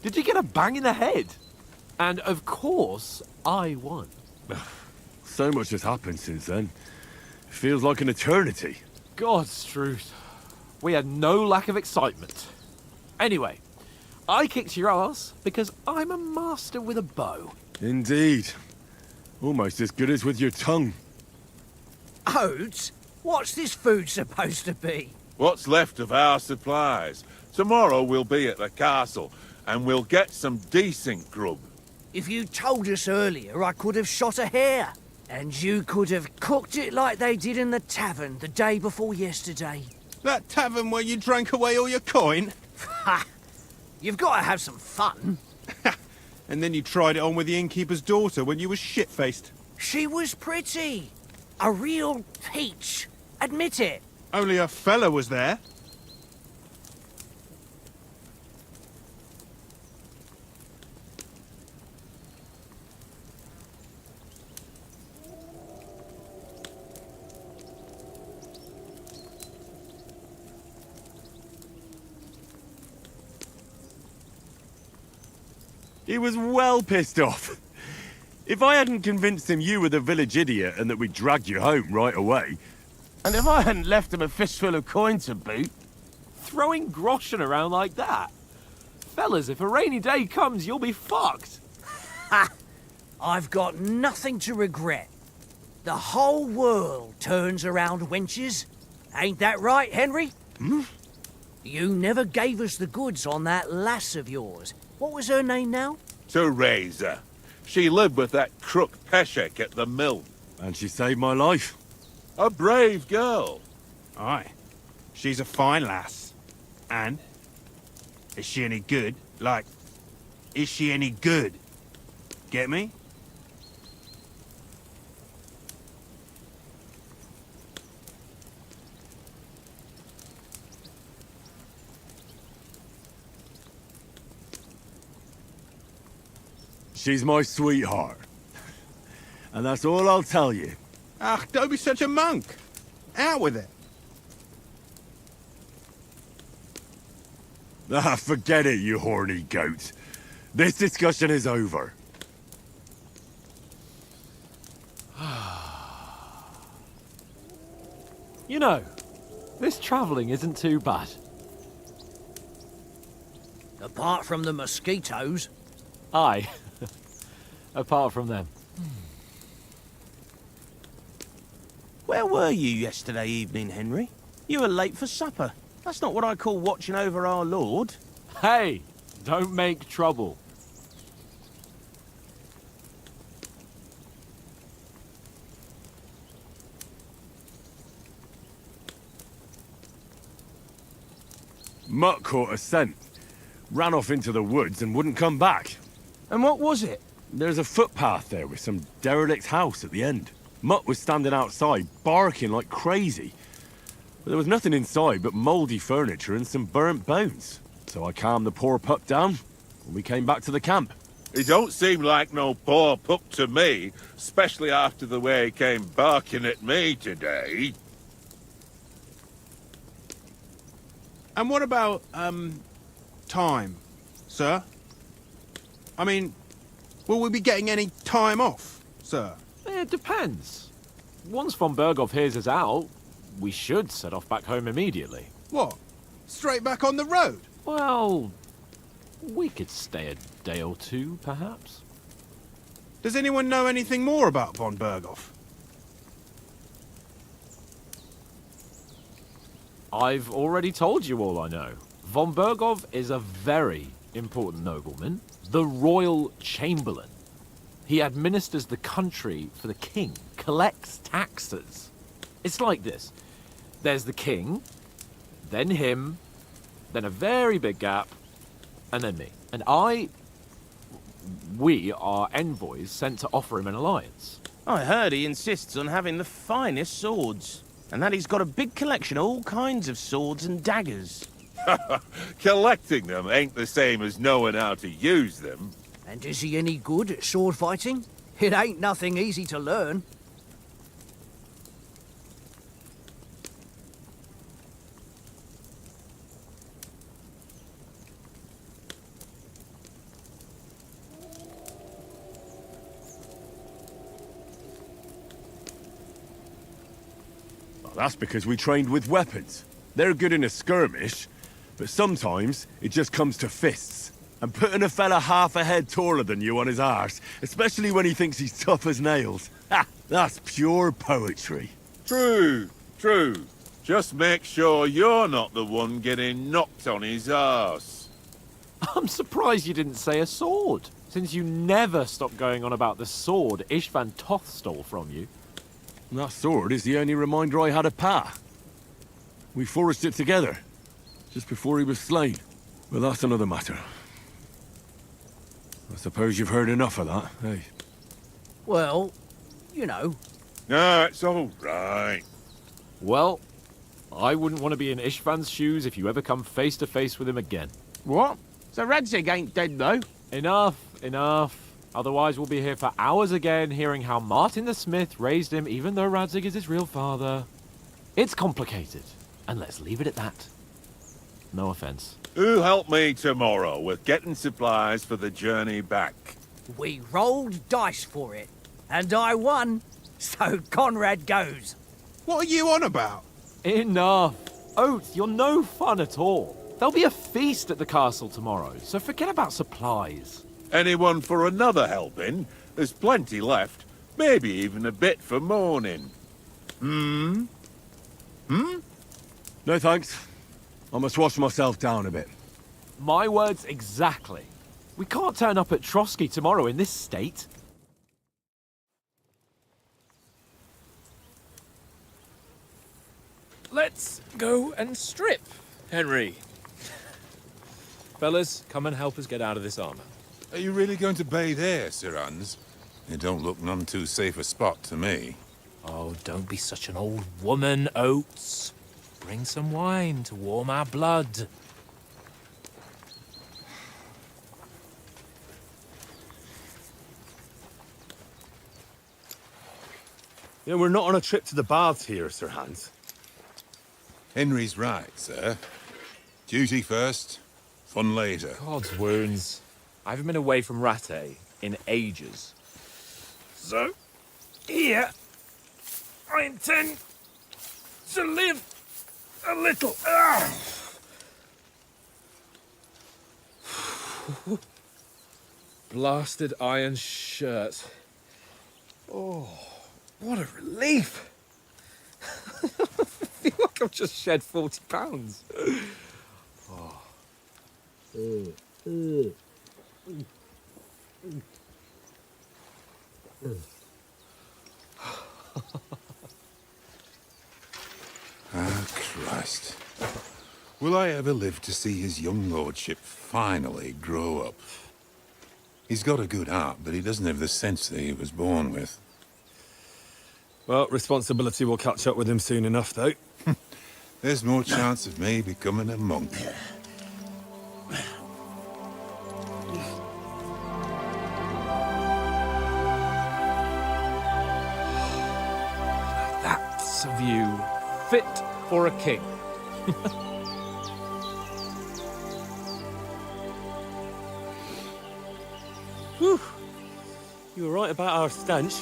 Did you get a bang in the head? And of course, I won. So much has happened since then. It feels like an eternity. God's truth. We had no lack of excitement. Anyway, I kicked your ass because I'm a master with a bow. Indeed. Almost as good as with your tongue. Oates? What's this food supposed to be? What's left of our supplies? Tomorrow we'll be at the castle, and we'll get some decent grub. If you told us earlier, I could have shot a hare. And you could have cooked it like they did in the tavern the day before yesterday. That tavern where you drank away all your coin? Ha! You've got to have some fun. And then you tried it on with the innkeeper's daughter when you were shit-faced. She was pretty. A real peach. Admit it. Only a fella was there. He was well pissed off. If I hadn't convinced him you were the village idiot and that we'd drag you home right away... And if I hadn't left him a fistful of coin to boot... Throwing groschen around like that? Fellas, if a rainy day comes, you'll be fucked. Ha! I've got nothing to regret. The whole world turns around wenches. Ain't that right, Henry? Hmm? You never gave us the goods on that lass of yours. What was her name now? Teresa. She lived with that crook Peshek at the mill. And she saved my life. A brave girl. Aye. She's a fine lass. And? Is she any good? Like, is she any good? Get me? She's my sweetheart. And that's all I'll tell you. Ah, don't be such a monk. Out with it. Ah, forget it, you horny goat. This discussion is over. You know, this travelling isn't too bad. Apart from the mosquitoes. Aye. Apart from them. Where were you yesterday evening, Henry? You were late for supper. That's not what I call watching over our lord. Hey, don't make trouble. Mutt caught a scent, ran off into the woods and wouldn't come back. And what was it? There's a footpath there with some derelict house at the end. Mutt was standing outside, barking like crazy. But there was nothing inside but mouldy furniture and some burnt bones. So I calmed the poor pup down, and we came back to the camp. He don't seem like no poor pup to me, especially after the way he came barking at me today. And what about, time, sir? I mean, will we be getting any time off, sir? It depends. Once von Berghoff hears us out, we should set off back home immediately. What? Straight back on the road? Well, we could stay a day or two, perhaps. Does anyone know anything more about von Berghoff? I've already told you all I know. Von Berghoff is a very important nobleman, the royal chamberlain. He administers the country for the king, collects taxes. It's like this. There's the king, then him, then a very big gap, and then me. And we are envoys sent to offer him an alliance. I heard he insists on having the finest swords, and that he's got a big collection of all kinds of swords and daggers. Collecting them ain't the same as knowing how to use them. And is he any good at sword fighting? It ain't nothing easy to learn. Well, that's because we trained with weapons. They're good in a skirmish, but sometimes it just comes to fists. And putting a fella half a head taller than you on his arse, especially when he thinks he's tough as nails. Ha! That's pure poetry. True, true. Just make sure you're not the one getting knocked on his arse. I'm surprised you didn't say a sword, since you never stop going on about the sword Ishvan Toth stole from you. That sword is the only reminder I had of Pa. We forged it together, just before he was slain. But that's another matter. I suppose you've heard enough of that, eh? Well, you know. No, it's all right. Well, I wouldn't want to be in Ishvan's shoes if you ever come face to face with him again. What? So Radzig ain't dead, though? Enough, enough. Otherwise we'll be here for hours again, hearing how Martin the Smith raised him even though Radzig is his real father. It's complicated, and let's leave it at that. No offense. Who'll help me tomorrow with getting supplies for the journey back? We rolled dice for it, and I won, so Conrad goes. What are you on about? Enough. Oates, you're no fun at all. There'll be a feast at the castle tomorrow, so forget about supplies. Anyone for another helping? There's plenty left. Maybe even a bit for morning. No thanks. I must wash myself down a bit. My words exactly. We can't turn up at Trotsky tomorrow in this state. Let's go and strip, Henry. Fellas, come and help us get out of this armor. Are you really going to bathe here, Sir Hans? It don't look none too safe a spot to me. Oh, don't be such an old woman, Oates. Bring some wine to warm our blood. Yeah, we're not on a trip to the baths here, Sir Hans. Henry's right, sir. Duty first, fun later. God's wounds. I haven't been away from Rattay in ages. So, here, I intend to live a little. Blasted iron shirt. Oh, what a relief. I feel like I've just shed 40 pounds. Oh. Ah, Christ. Will I ever live to see his young lordship finally grow up? He's got a good heart, but he doesn't have the sense that he was born with. Well, responsibility will catch up with him soon enough, though. There's more chance of me becoming a monk. That's a view fit for a king. Whew. You were right about our stench.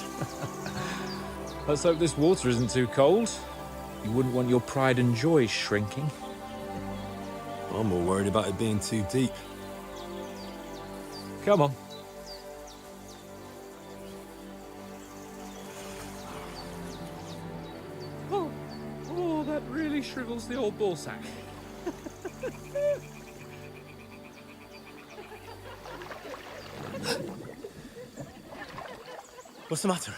Let's hope this water isn't too cold. You wouldn't want your pride and joy shrinking. I'm more worried about it being too deep. Come on. Oh, that really shrivels the old ball sack. What's the matter?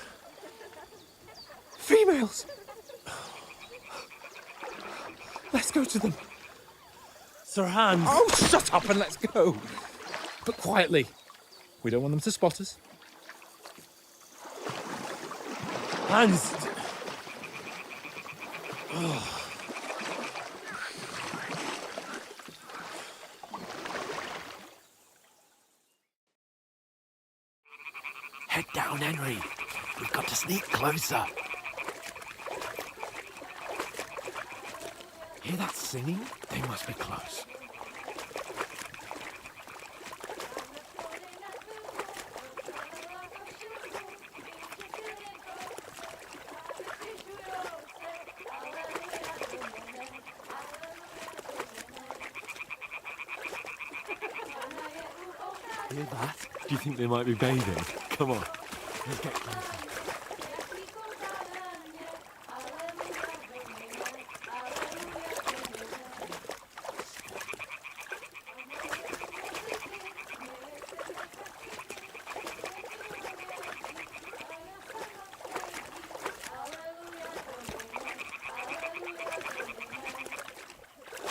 Females! Let's go to them. Sir Hans! Oh, shut up and let's go. But quietly. We don't want them to spot us. Hans! Head down, Henry. We've got to sneak closer. Hear that singing? They must be close. Hear that? Do you think they might be bathing? Come on. Let's get closer.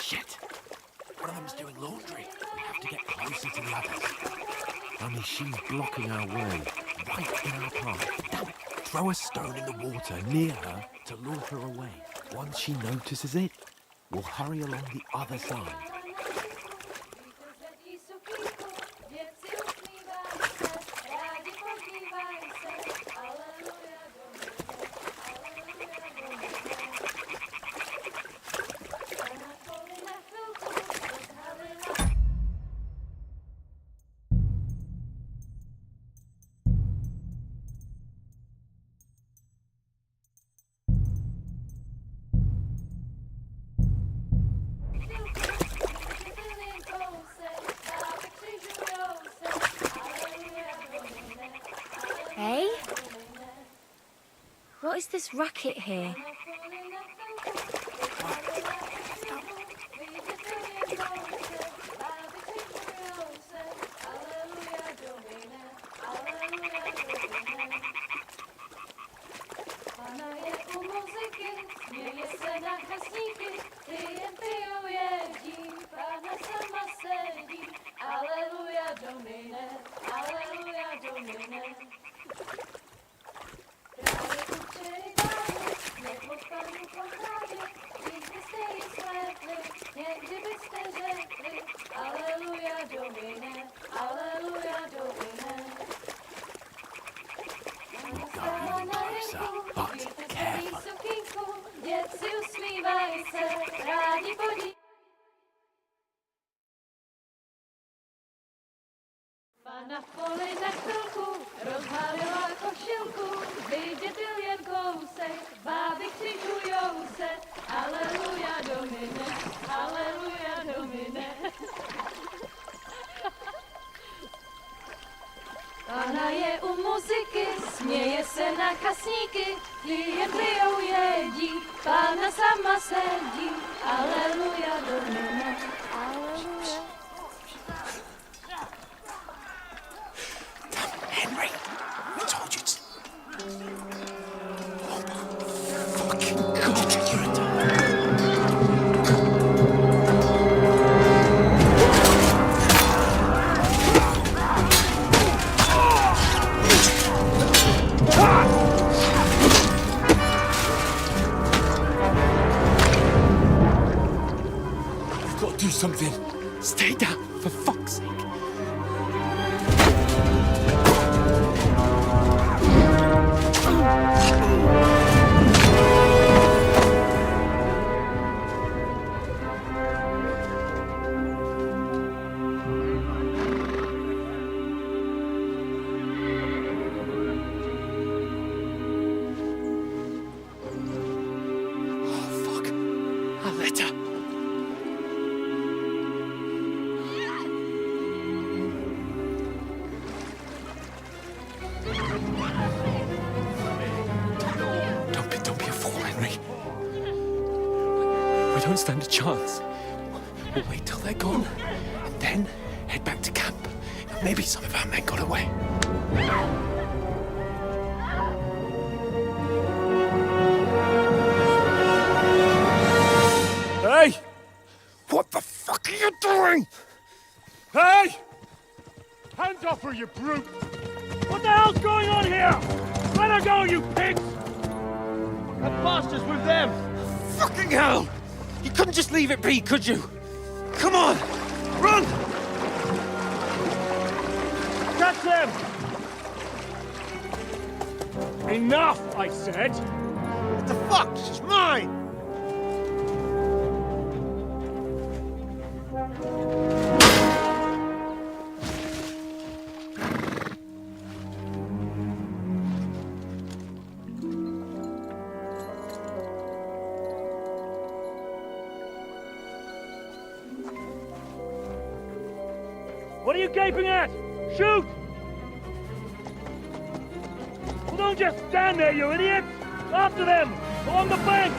Shit! One of them's doing laundry. We have to get closer to the others. Only she's blocking our way, right in our path. Damn it! Throw a stone in the water near her to lure her away. Once she notices it, we'll hurry along the other side. Hey? What is this racket here? Na poli na chvilku rozhalila košilku, vidětil jen kousek, báby křižujou se, aleluja domine, aleluja domine. Pana je u muziky, směje se na kasníky, jen pijou jedí, Pána sama sedí, aleluja domine, aleluja. Henry, I told you to... Oh, fucking God, you're a do something. Stay down, for fuck's sake. Don't be a fool, Henry. We don't stand a chance. We'll wait till they're gone, and then head back to camp. Maybe some of our men got away. Hey! What the fuck are you doing? Hey! Hands off her, you brute! What the hell's going on here? Let her go, you pigs! That bastard's with them! Fucking hell! You couldn't just leave it be, could you? Come on! Run! Catch them! Enough, I said! What the fuck? She's mine! What are you gaping at? Shoot! Well, don't just stand there, you idiots! After them! Along the bank!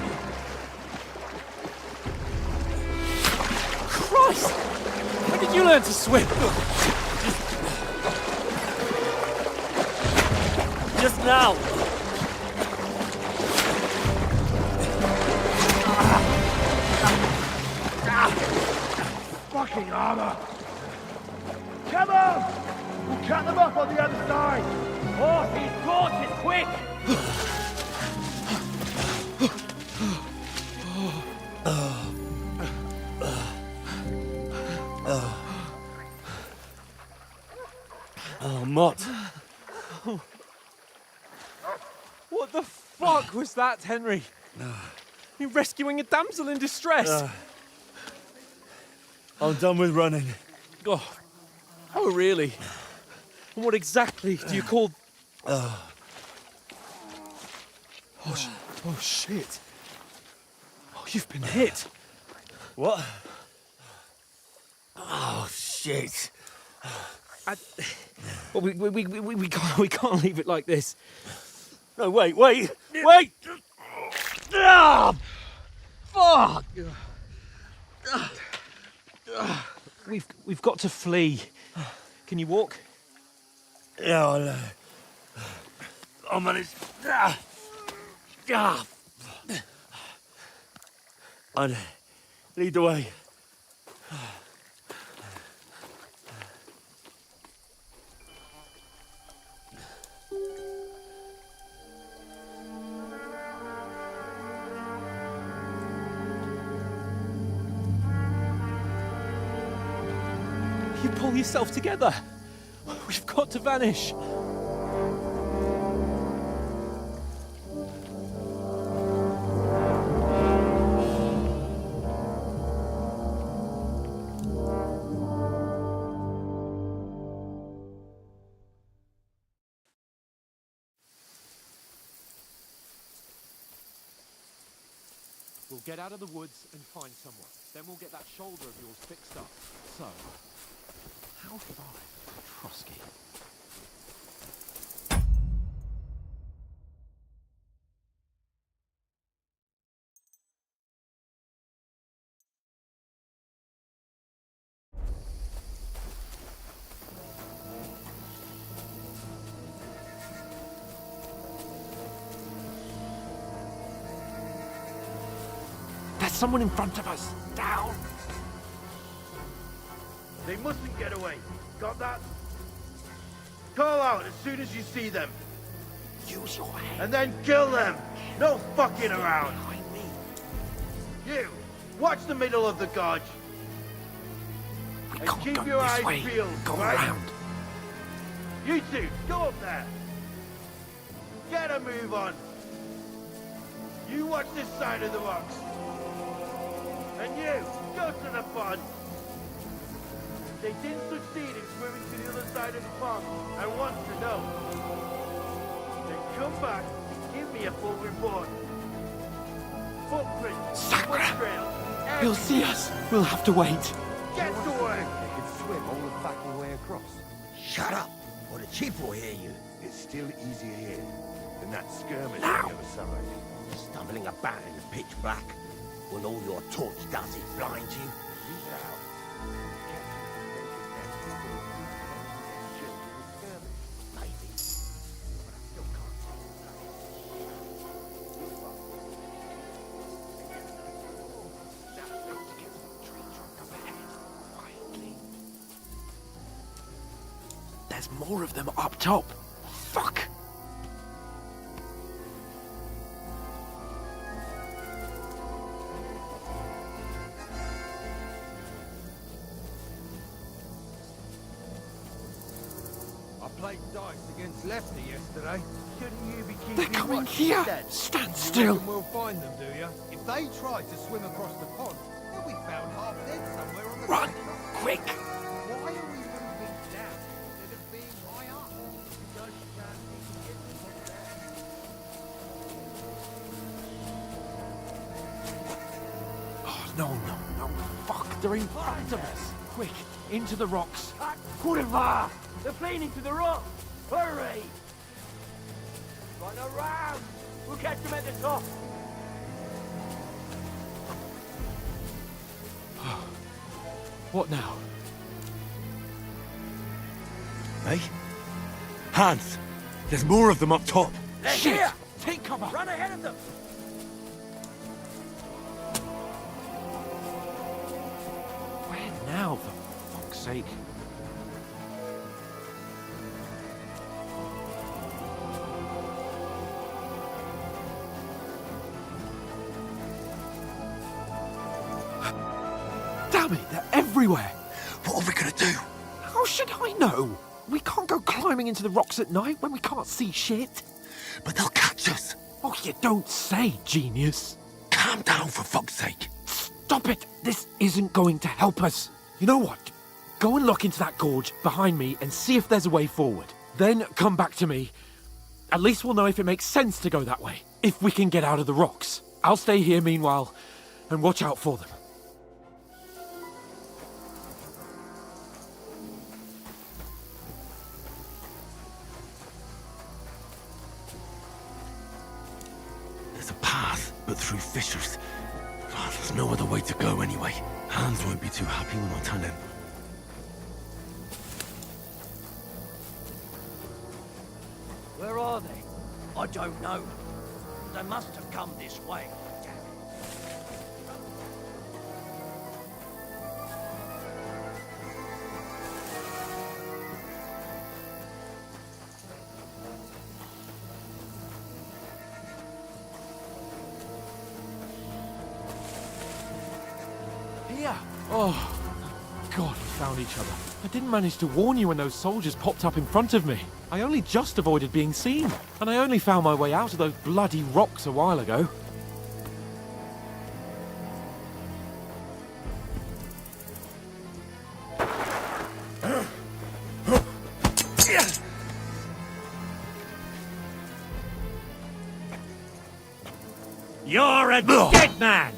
Christ! When did you learn to swim? Just now! Fucking armor! Come on! We'll cut them off on the other side! Oh, he's gorgeous, quick! Oh, Mott. What the fuck was that, Henry? You rescuing a damsel in distress? I'm done with running. Oh, really? And what exactly do you call... Oh, shit. Oh, you've been hit. What? Oh, shit. Well, we can't leave it like this. No, wait! Ah! Fuck! We've got to flee. Can you walk? Yeah, I'll manage. I'd lead the way. You pull yourself together. We've got to vanish. We'll get out of the woods and find someone. Then we'll get that shoulder of yours fixed up. So, how far is Trotsky? There's someone in front of us. Down! They mustn't get away. Got that? Call out as soon as you see them. Use your head. And then kill them. No fucking around. Behind me. You, watch the middle of the gorge. We And can't keep go your this eyes way. peeled, Go right? around. You two, go up there. Get a move on. You watch this side of the rocks. And you, go to the pond. They didn't succeed in swimming to the other side of the pond. I want to know. Then come back and give me a full report. Footprints, Sacre! foot trails, He'll see us. We'll have to wait. Get to work! They could swim all the fucking way across. Shut up, or the chief will hear you. It's still easier here than that skirmish Now. on the other side. Stumbling about in the pitch black, when all your torch does is blind you. There's more of them up top. Fuck! I played dice against Lefty yesterday. Shouldn't you be keeping They're coming watch here. instead? Stand You still. reckon we'll find them, do you? If they try to swim across the pond, they'll be found half dead somewhere on the Run! coast. Quick! Why are we moving down instead of being high up? Because you can't even get from there. Oh, no. Fuck, they're in front of us. Quick, into the rocks. Kurva! They're playing into the rock! Hurry! Run around! We'll catch them at the top! What now? Hey? Hans! There's more of them up top! They're Shit! here! Take cover! Run ahead of them! Where now, for fuck's sake? Damn it, they're everywhere! What are we gonna do? How should I know? We can't go climbing into the rocks at night when we can't see shit. But they'll catch us. Oh, you don't say, genius. Calm down, for fuck's sake. Stop it! This isn't going to help us. You know what? Go and look into that gorge behind me and see if there's a way forward. Then come back to me. At least we'll know if it makes sense to go that way. If we can get out of the rocks. I'll stay here meanwhile and watch out for them. There's a path, but through fissures. Oh, there's no other way to go anyway. Hans won't be too happy when I tell him. Where are they? I don't know. They must have come this way. Here! Oh, God, we found each other. I didn't manage to warn you when those soldiers popped up in front of me. I only just avoided being seen. And I only found my way out of those bloody rocks a while ago. You're a dead man!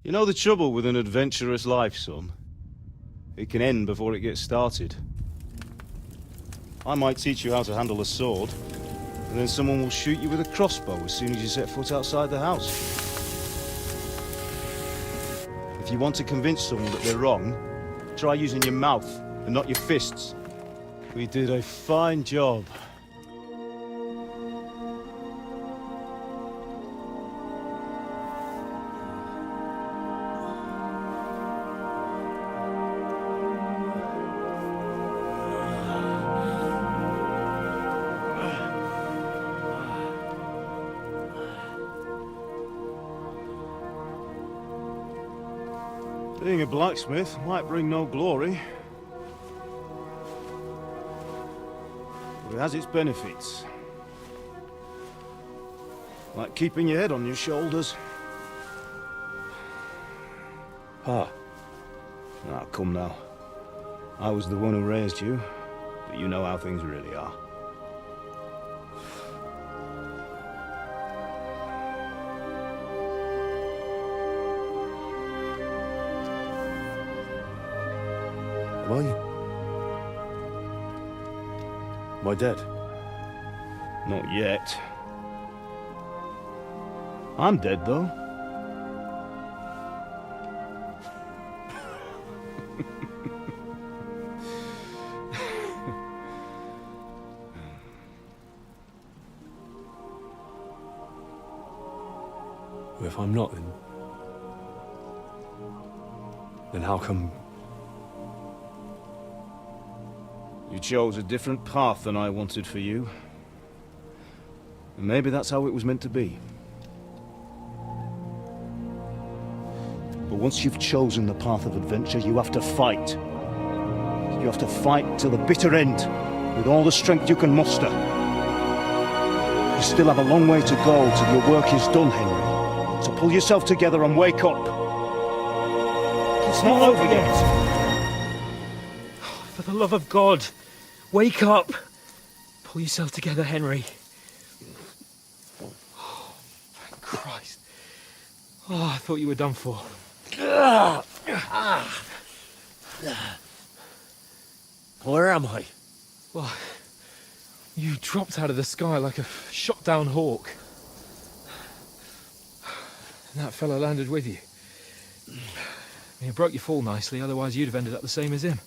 You know the trouble with an adventurous life, son? It can end before it gets started. I might teach you how to handle a sword, and then someone will shoot you with a crossbow as soon as you set foot outside the house. If you want to convince someone that they're wrong, try using your mouth and not your fists. We did a fine job. Being a blacksmith might bring no glory, but it has its benefits. Like keeping your head on your shoulders. Pa. Ah, come now. I was the one who raised you, but you know how things really are. Am I dead? Not yet. I'm dead, though. If I'm not, then how come... You chose a different path than I wanted for you. And maybe that's how it was meant to be. But once you've chosen the path of adventure, you have to fight. You have to fight till the bitter end, with all the strength you can muster. You still have a long way to go till your work is done, Henry. So pull yourself together and wake up. It's not over yet. For the love of God, wake up! Pull yourself together, Henry. Oh, thank Christ. Oh, I thought you were done for. Where am I? Well, you dropped out of the sky like a shot-down hawk. And that fella landed with you. You broke your fall nicely, otherwise you'd have ended up the same as him.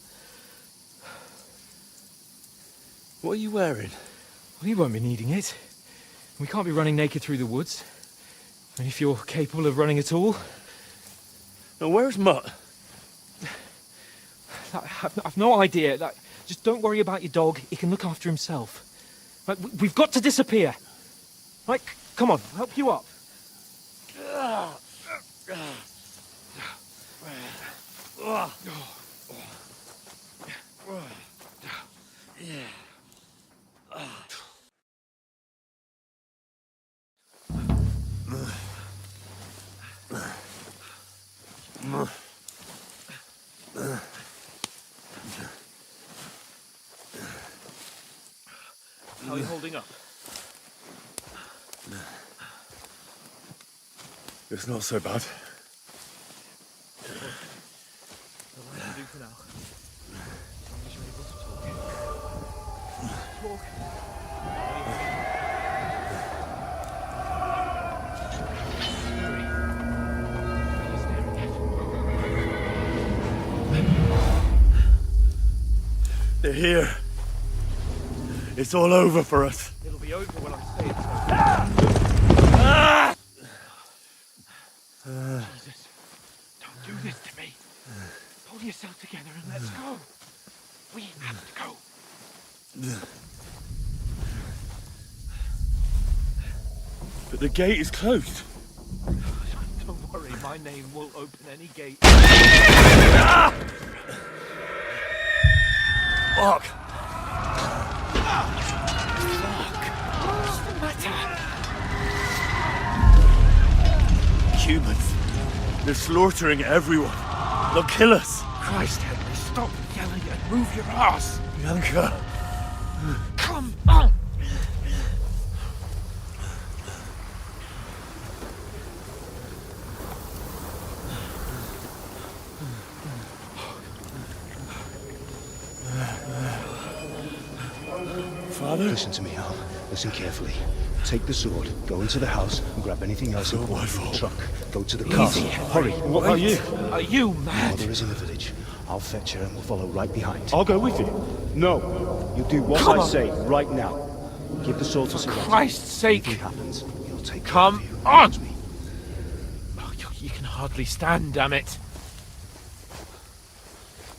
What are you wearing? Well, you won't be needing it. We can't be running naked through the woods. And if you're capable of running at all... Now, where's Mutt? I've no idea. Just don't worry about your dog. He can look after himself. Right, we've got to disappear. Right, come on, I'll help you up. How are you holding up? It's not so bad. What I can do for now. As long as you're able to talk. Talk. They're here. It's all over for us. It'll be over when I say it's over. Jesus, don't do this to me. Pull yourself together and let's go. We have to go. But the gate is closed. Don't worry, my name will open any gate. Fuck! What's the matter? Humans. They're slaughtering everyone. They'll kill us. Christ, Henry, stop yelling and move your ass. Bianca. Come on. Father? Listen to me, Al. Listen carefully. Take the sword, go into the house, and grab anything else important from the truck. Go to the castle. Hurry. What about you? Are you mad? Mother is in the village. I'll fetch her and we'll follow right behind. I'll go with you. No. You do what I say right now. Give the sword to Sir Walter. For Christ's sake. If anything happens, he'll take Come care of you. on! Me. Oh, you can hardly stand, damn it.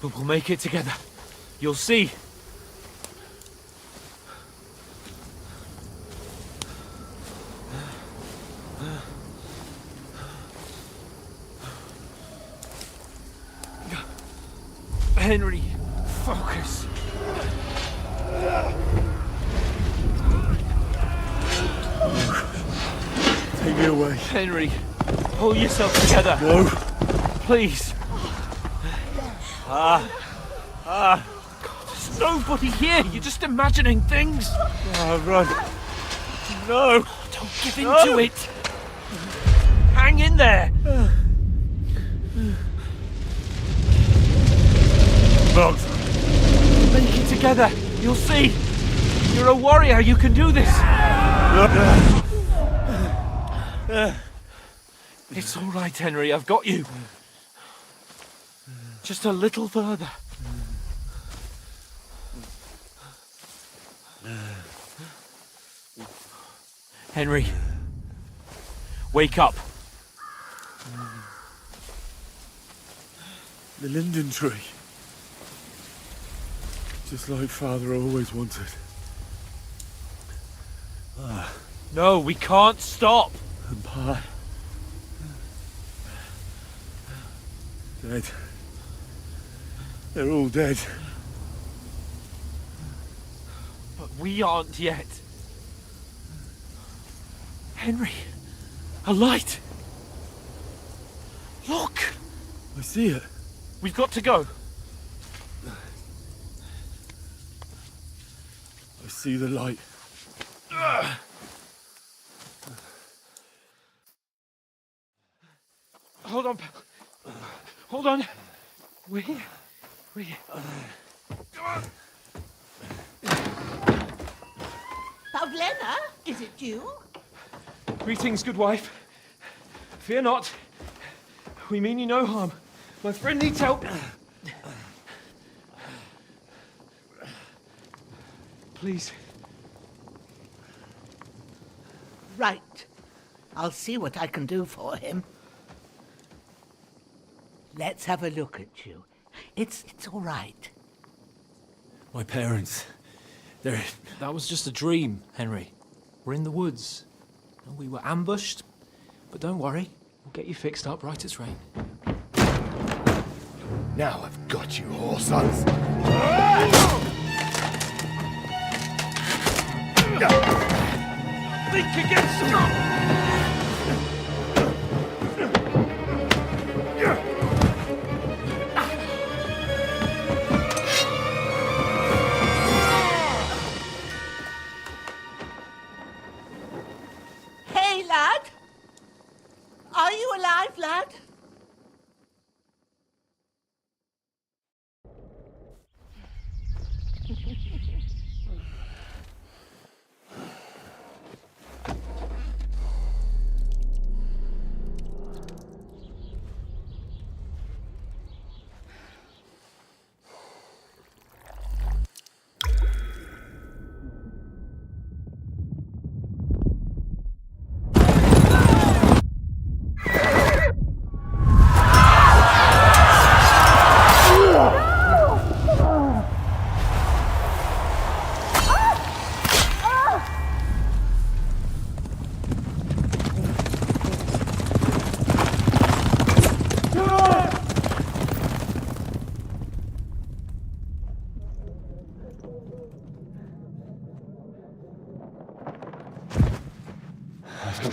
But we'll make it together. You'll see. Henry, focus. Take me away. Henry, pull yourself together. No. Please. God, there's nobody here. You're just imagining things. Run. No. Don't give in to it. Hang in there. Bugs. Make it together. You'll see. You're a warrior. You can do this. It's all right, Henry. I've got you. Just a little further. Henry, wake up. The linden tree. Just like Father always wanted. No, we can't stop. And Pa. Dead. They're all dead. But we aren't yet. Henry, a light. Look. I see it. We've got to go. I see the light. Hold on, pal. Hold on. We're here. We're here. Come on. Pavlena, is it you? Greetings, good wife. Fear not. We mean you no harm. My friend needs help. Please. Right. I'll see what I can do for him. Let's have a look at you. It's all right. My parents. That was just a dream, Henry. We're in the woods. We were ambushed, but don't worry. We'll get you fixed up right as rain. Now I've got you, whore sons. Think against strong. Hey, lad! Are you alive, lad?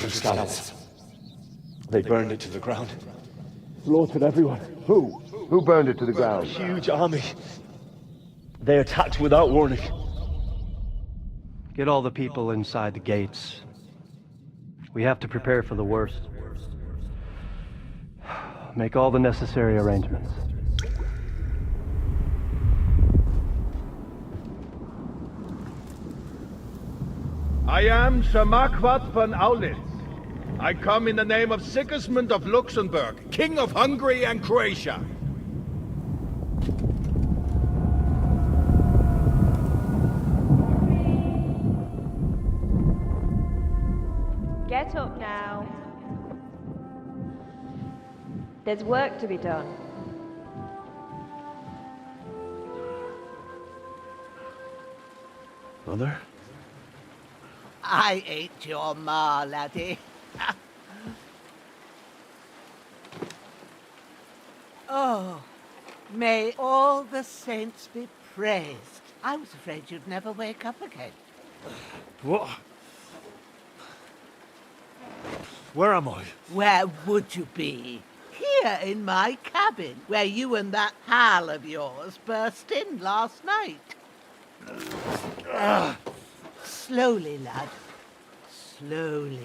Scouts. They burned it to the ground. Slaughtered everyone. Who? Who burned it to the ground? A huge army. They attacked without warning. Get all the people inside the gates. We have to prepare for the worst. Make all the necessary arrangements. I am Sir Marquardt von Aulitz. I come in the name of Sigismund of Luxembourg, King of Hungary and Croatia. Get up now. There's work to be done. Mother? I ain't your ma, laddie. Oh, may all the saints be praised. I was afraid you'd never wake up again. What? Where am I? Where would you be? Here in my cabin, where you and that pal of yours burst in last night. Slowly, lad. Slowly.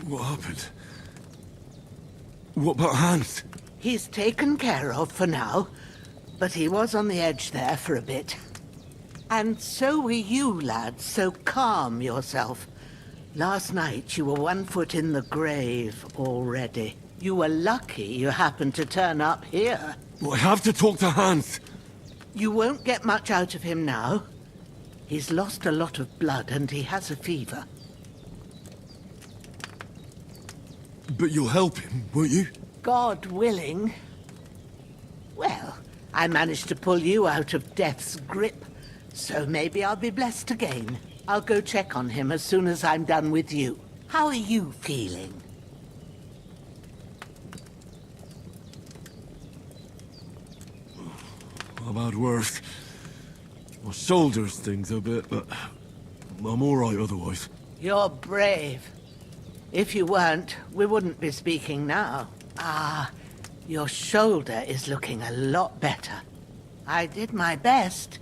What happened? What about Hans? He's taken care of for now, but he was on the edge there for a bit. And so were you, lad, so calm yourself. Last night you were 1 foot in the grave already. You were lucky you happened to turn up here. I have to talk to Hans. You won't get much out of him now. He's lost a lot of blood and he has a fever. But you'll help him, won't you? God willing. Well, I managed to pull you out of death's grip, so maybe I'll be blessed again. I'll go check on him as soon as I'm done with you. How are you feeling? I've had worse. My shoulder stings a bit, but I'm all right otherwise. You're brave. If you weren't, we wouldn't be speaking now. Ah, your shoulder is looking a lot better. I did my best,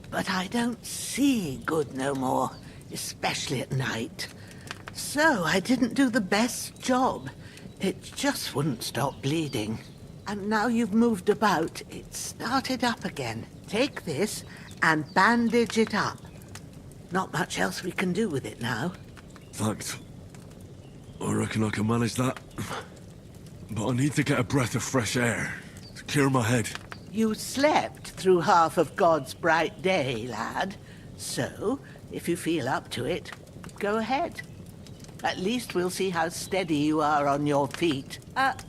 but I don't see good no more, especially at night. So I didn't do the best job. It just wouldn't stop bleeding. And now you've moved about, it started up again. Take this and bandage it up. Not much else we can do with it now. Thanks. I reckon I can manage that. But I need to get a breath of fresh air to clear my head. You slept through half of God's bright day, lad. So, if you feel up to it, go ahead. At least we'll see how steady you are on your feet.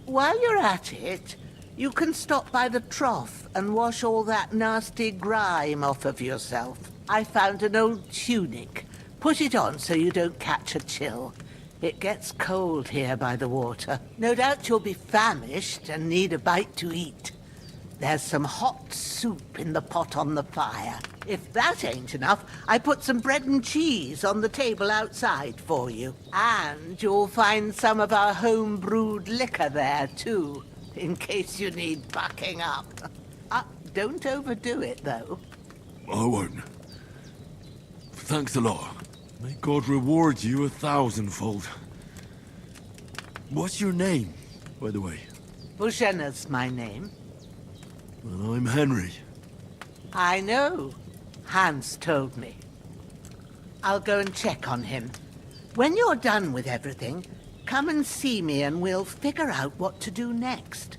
While you're at it, you can stop by the trough and wash all that nasty grime off of yourself. I found an old tunic. Put it on so you don't catch a chill. It gets cold here by the water. No doubt you'll be famished and need a bite to eat. There's some hot soup in the pot on the fire. If that ain't enough, I put some bread and cheese on the table outside for you. And you'll find some of our home-brewed liquor there, too, in case you need bucking up. Don't overdo it, though. I won't. Thanks a lot. May God reward you 1,000-fold. What's your name, by the way? Bushenna's my name. Well, I'm Henry. I know. Hans told me. I'll go and check on him. When you're done with everything, come and see me and we'll figure out what to do next.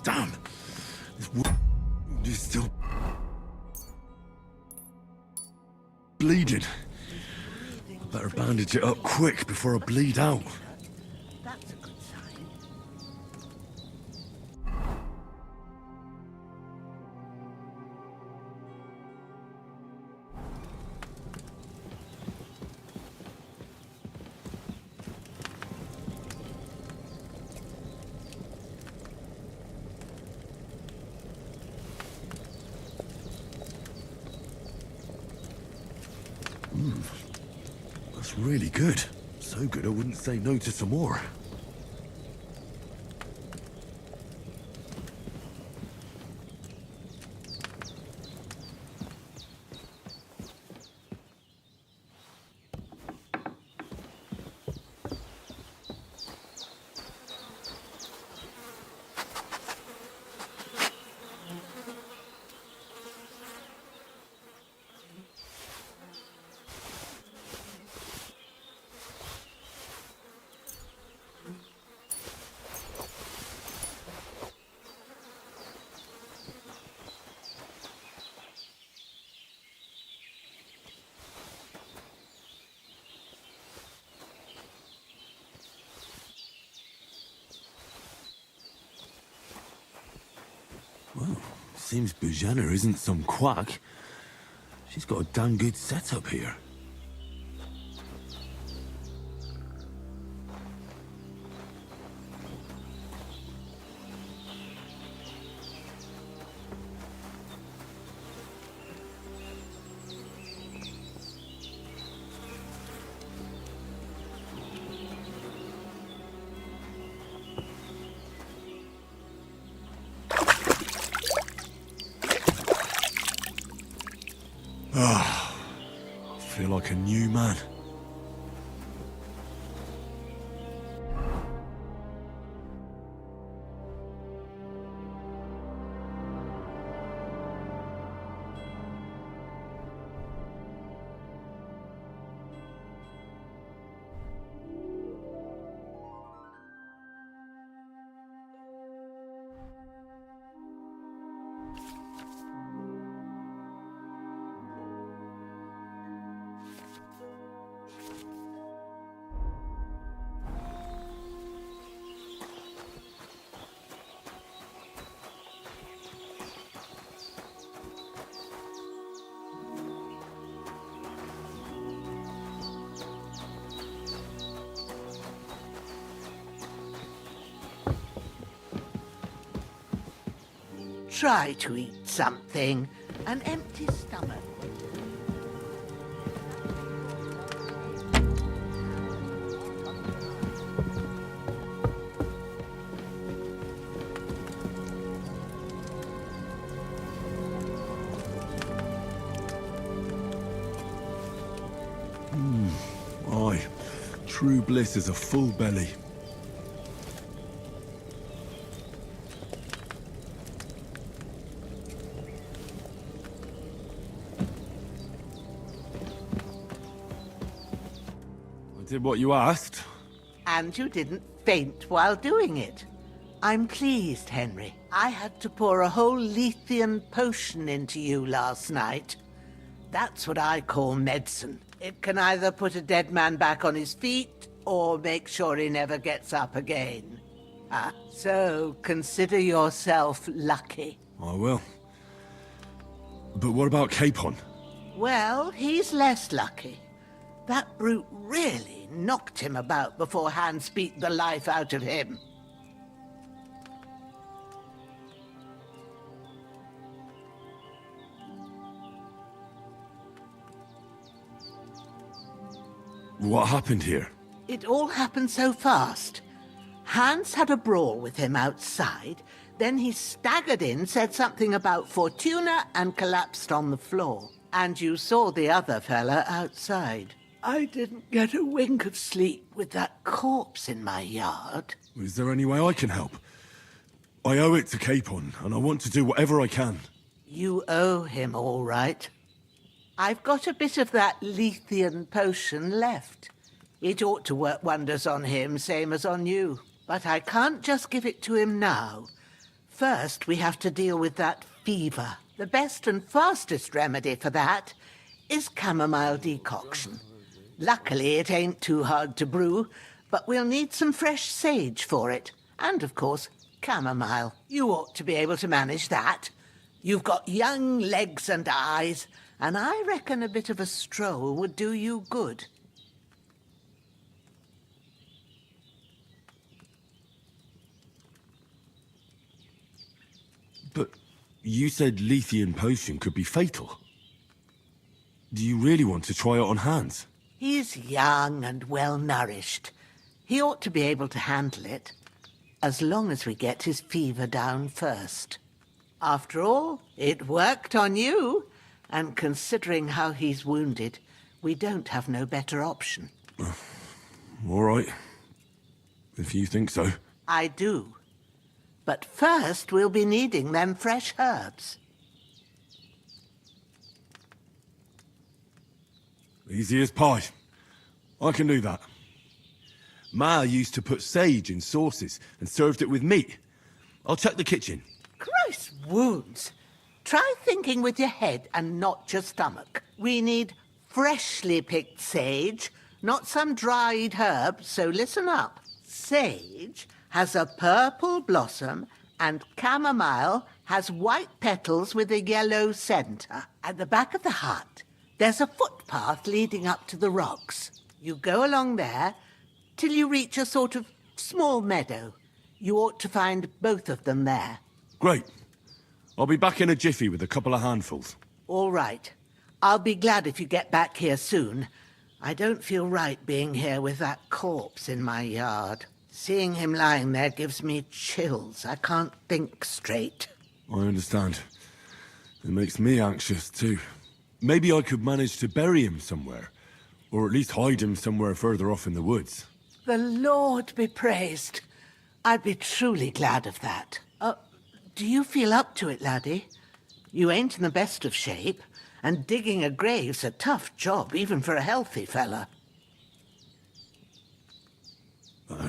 Damn! This wound is still bleeding. I better bandage it up quick before I bleed out. That's a good sign. It's really good. So good I wouldn't say no to some more. Well, seems Bujana isn't some quack. She's got a damn good setup here. Ah, I feel like a new man. Try to eat something. An empty stomach. Aye, true bliss is a full belly. I did what you asked. And you didn't faint while doing it. I'm pleased, Henry. I had to pour a whole Lethean potion into you last night. That's what I call medicine. It can either put a dead man back on his feet, or make sure he never gets up again. So consider yourself lucky. I will. But what about Capon? Well, he's less lucky. That brute really knocked him about before Hans beat the life out of him. What happened here? It all happened so fast. Hans had a brawl with him outside, then he staggered in, said something about Fortuna, and collapsed on the floor. And you saw the other fella outside. I didn't get a wink of sleep with that corpse in my yard. Is there any way I can help? I owe it to Capon, and I want to do whatever I can. You owe him, all right. I've got a bit of that Lethean potion left. It ought to work wonders on him, same as on you. But I can't just give it to him now. First, we have to deal with that fever. The best and fastest remedy for that is chamomile decoction. Luckily, it ain't too hard to brew, but we'll need some fresh sage for it. And, of course, chamomile. You ought to be able to manage that. You've got young legs and eyes, and I reckon a bit of a stroll would do you good. But you said Lethean potion could be fatal. Do you really want to try it on Hans? He's young and well-nourished. He ought to be able to handle it, as long as we get his fever down first. After all, it worked on you, and considering how he's wounded, we don't have no better option. All right. If you think so. I do. But first, we'll be needing them fresh herbs. Easy as pie. I can do that. Ma used to put sage in sauces and served it with meat. I'll check the kitchen. Christ wounds! Try thinking with your head and not your stomach. We need freshly picked sage, not some dried herb, so listen up. Sage has a purple blossom and chamomile has white petals with a yellow centre. At the back of the hut, there's a footpath leading up to the rocks. You go along there till you reach a sort of small meadow. You ought to find both of them there. Great. I'll be back in a jiffy with a couple of handfuls. All right. I'll be glad if you get back here soon. I don't feel right being here with that corpse in my yard. Seeing him lying there gives me chills. I can't think straight. I understand. It makes me anxious, too. Maybe I could manage to bury him somewhere. Or at least hide him somewhere further off in the woods. The Lord be praised. I'd be truly glad of that. Do you feel up to it, laddie? You ain't in the best of shape, and digging a grave's a tough job, even for a healthy fella.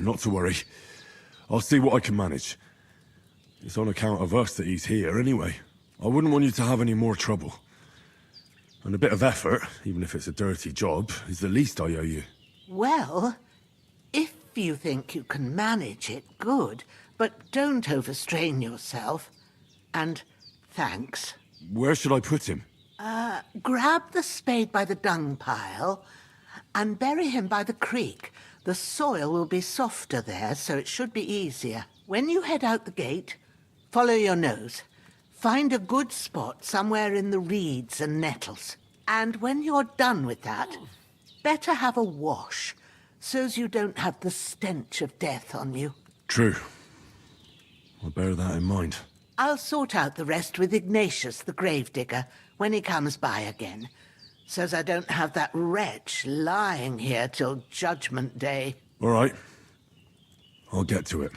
Not to worry. I'll see what I can manage. It's on account of us that he's here, anyway. I wouldn't want you to have any more trouble. And a bit of effort, even if it's a dirty job, is the least I owe you. Well, if you think you can manage it, good. But don't overstrain yourself. And thanks. Where should I put him? Grab the spade by the dung pile and bury him by the creek. The soil will be softer there, so it should be easier. When you head out the gate, follow your nose. Find a good spot somewhere in the reeds and nettles. And when you're done with that, better have a wash, so's you don't have the stench of death on you. True. I'll bear that in mind. I'll sort out the rest with Ignatius, the gravedigger, when he comes by again, so's I don't have that wretch lying here till Judgment Day. All right. I'll get to it.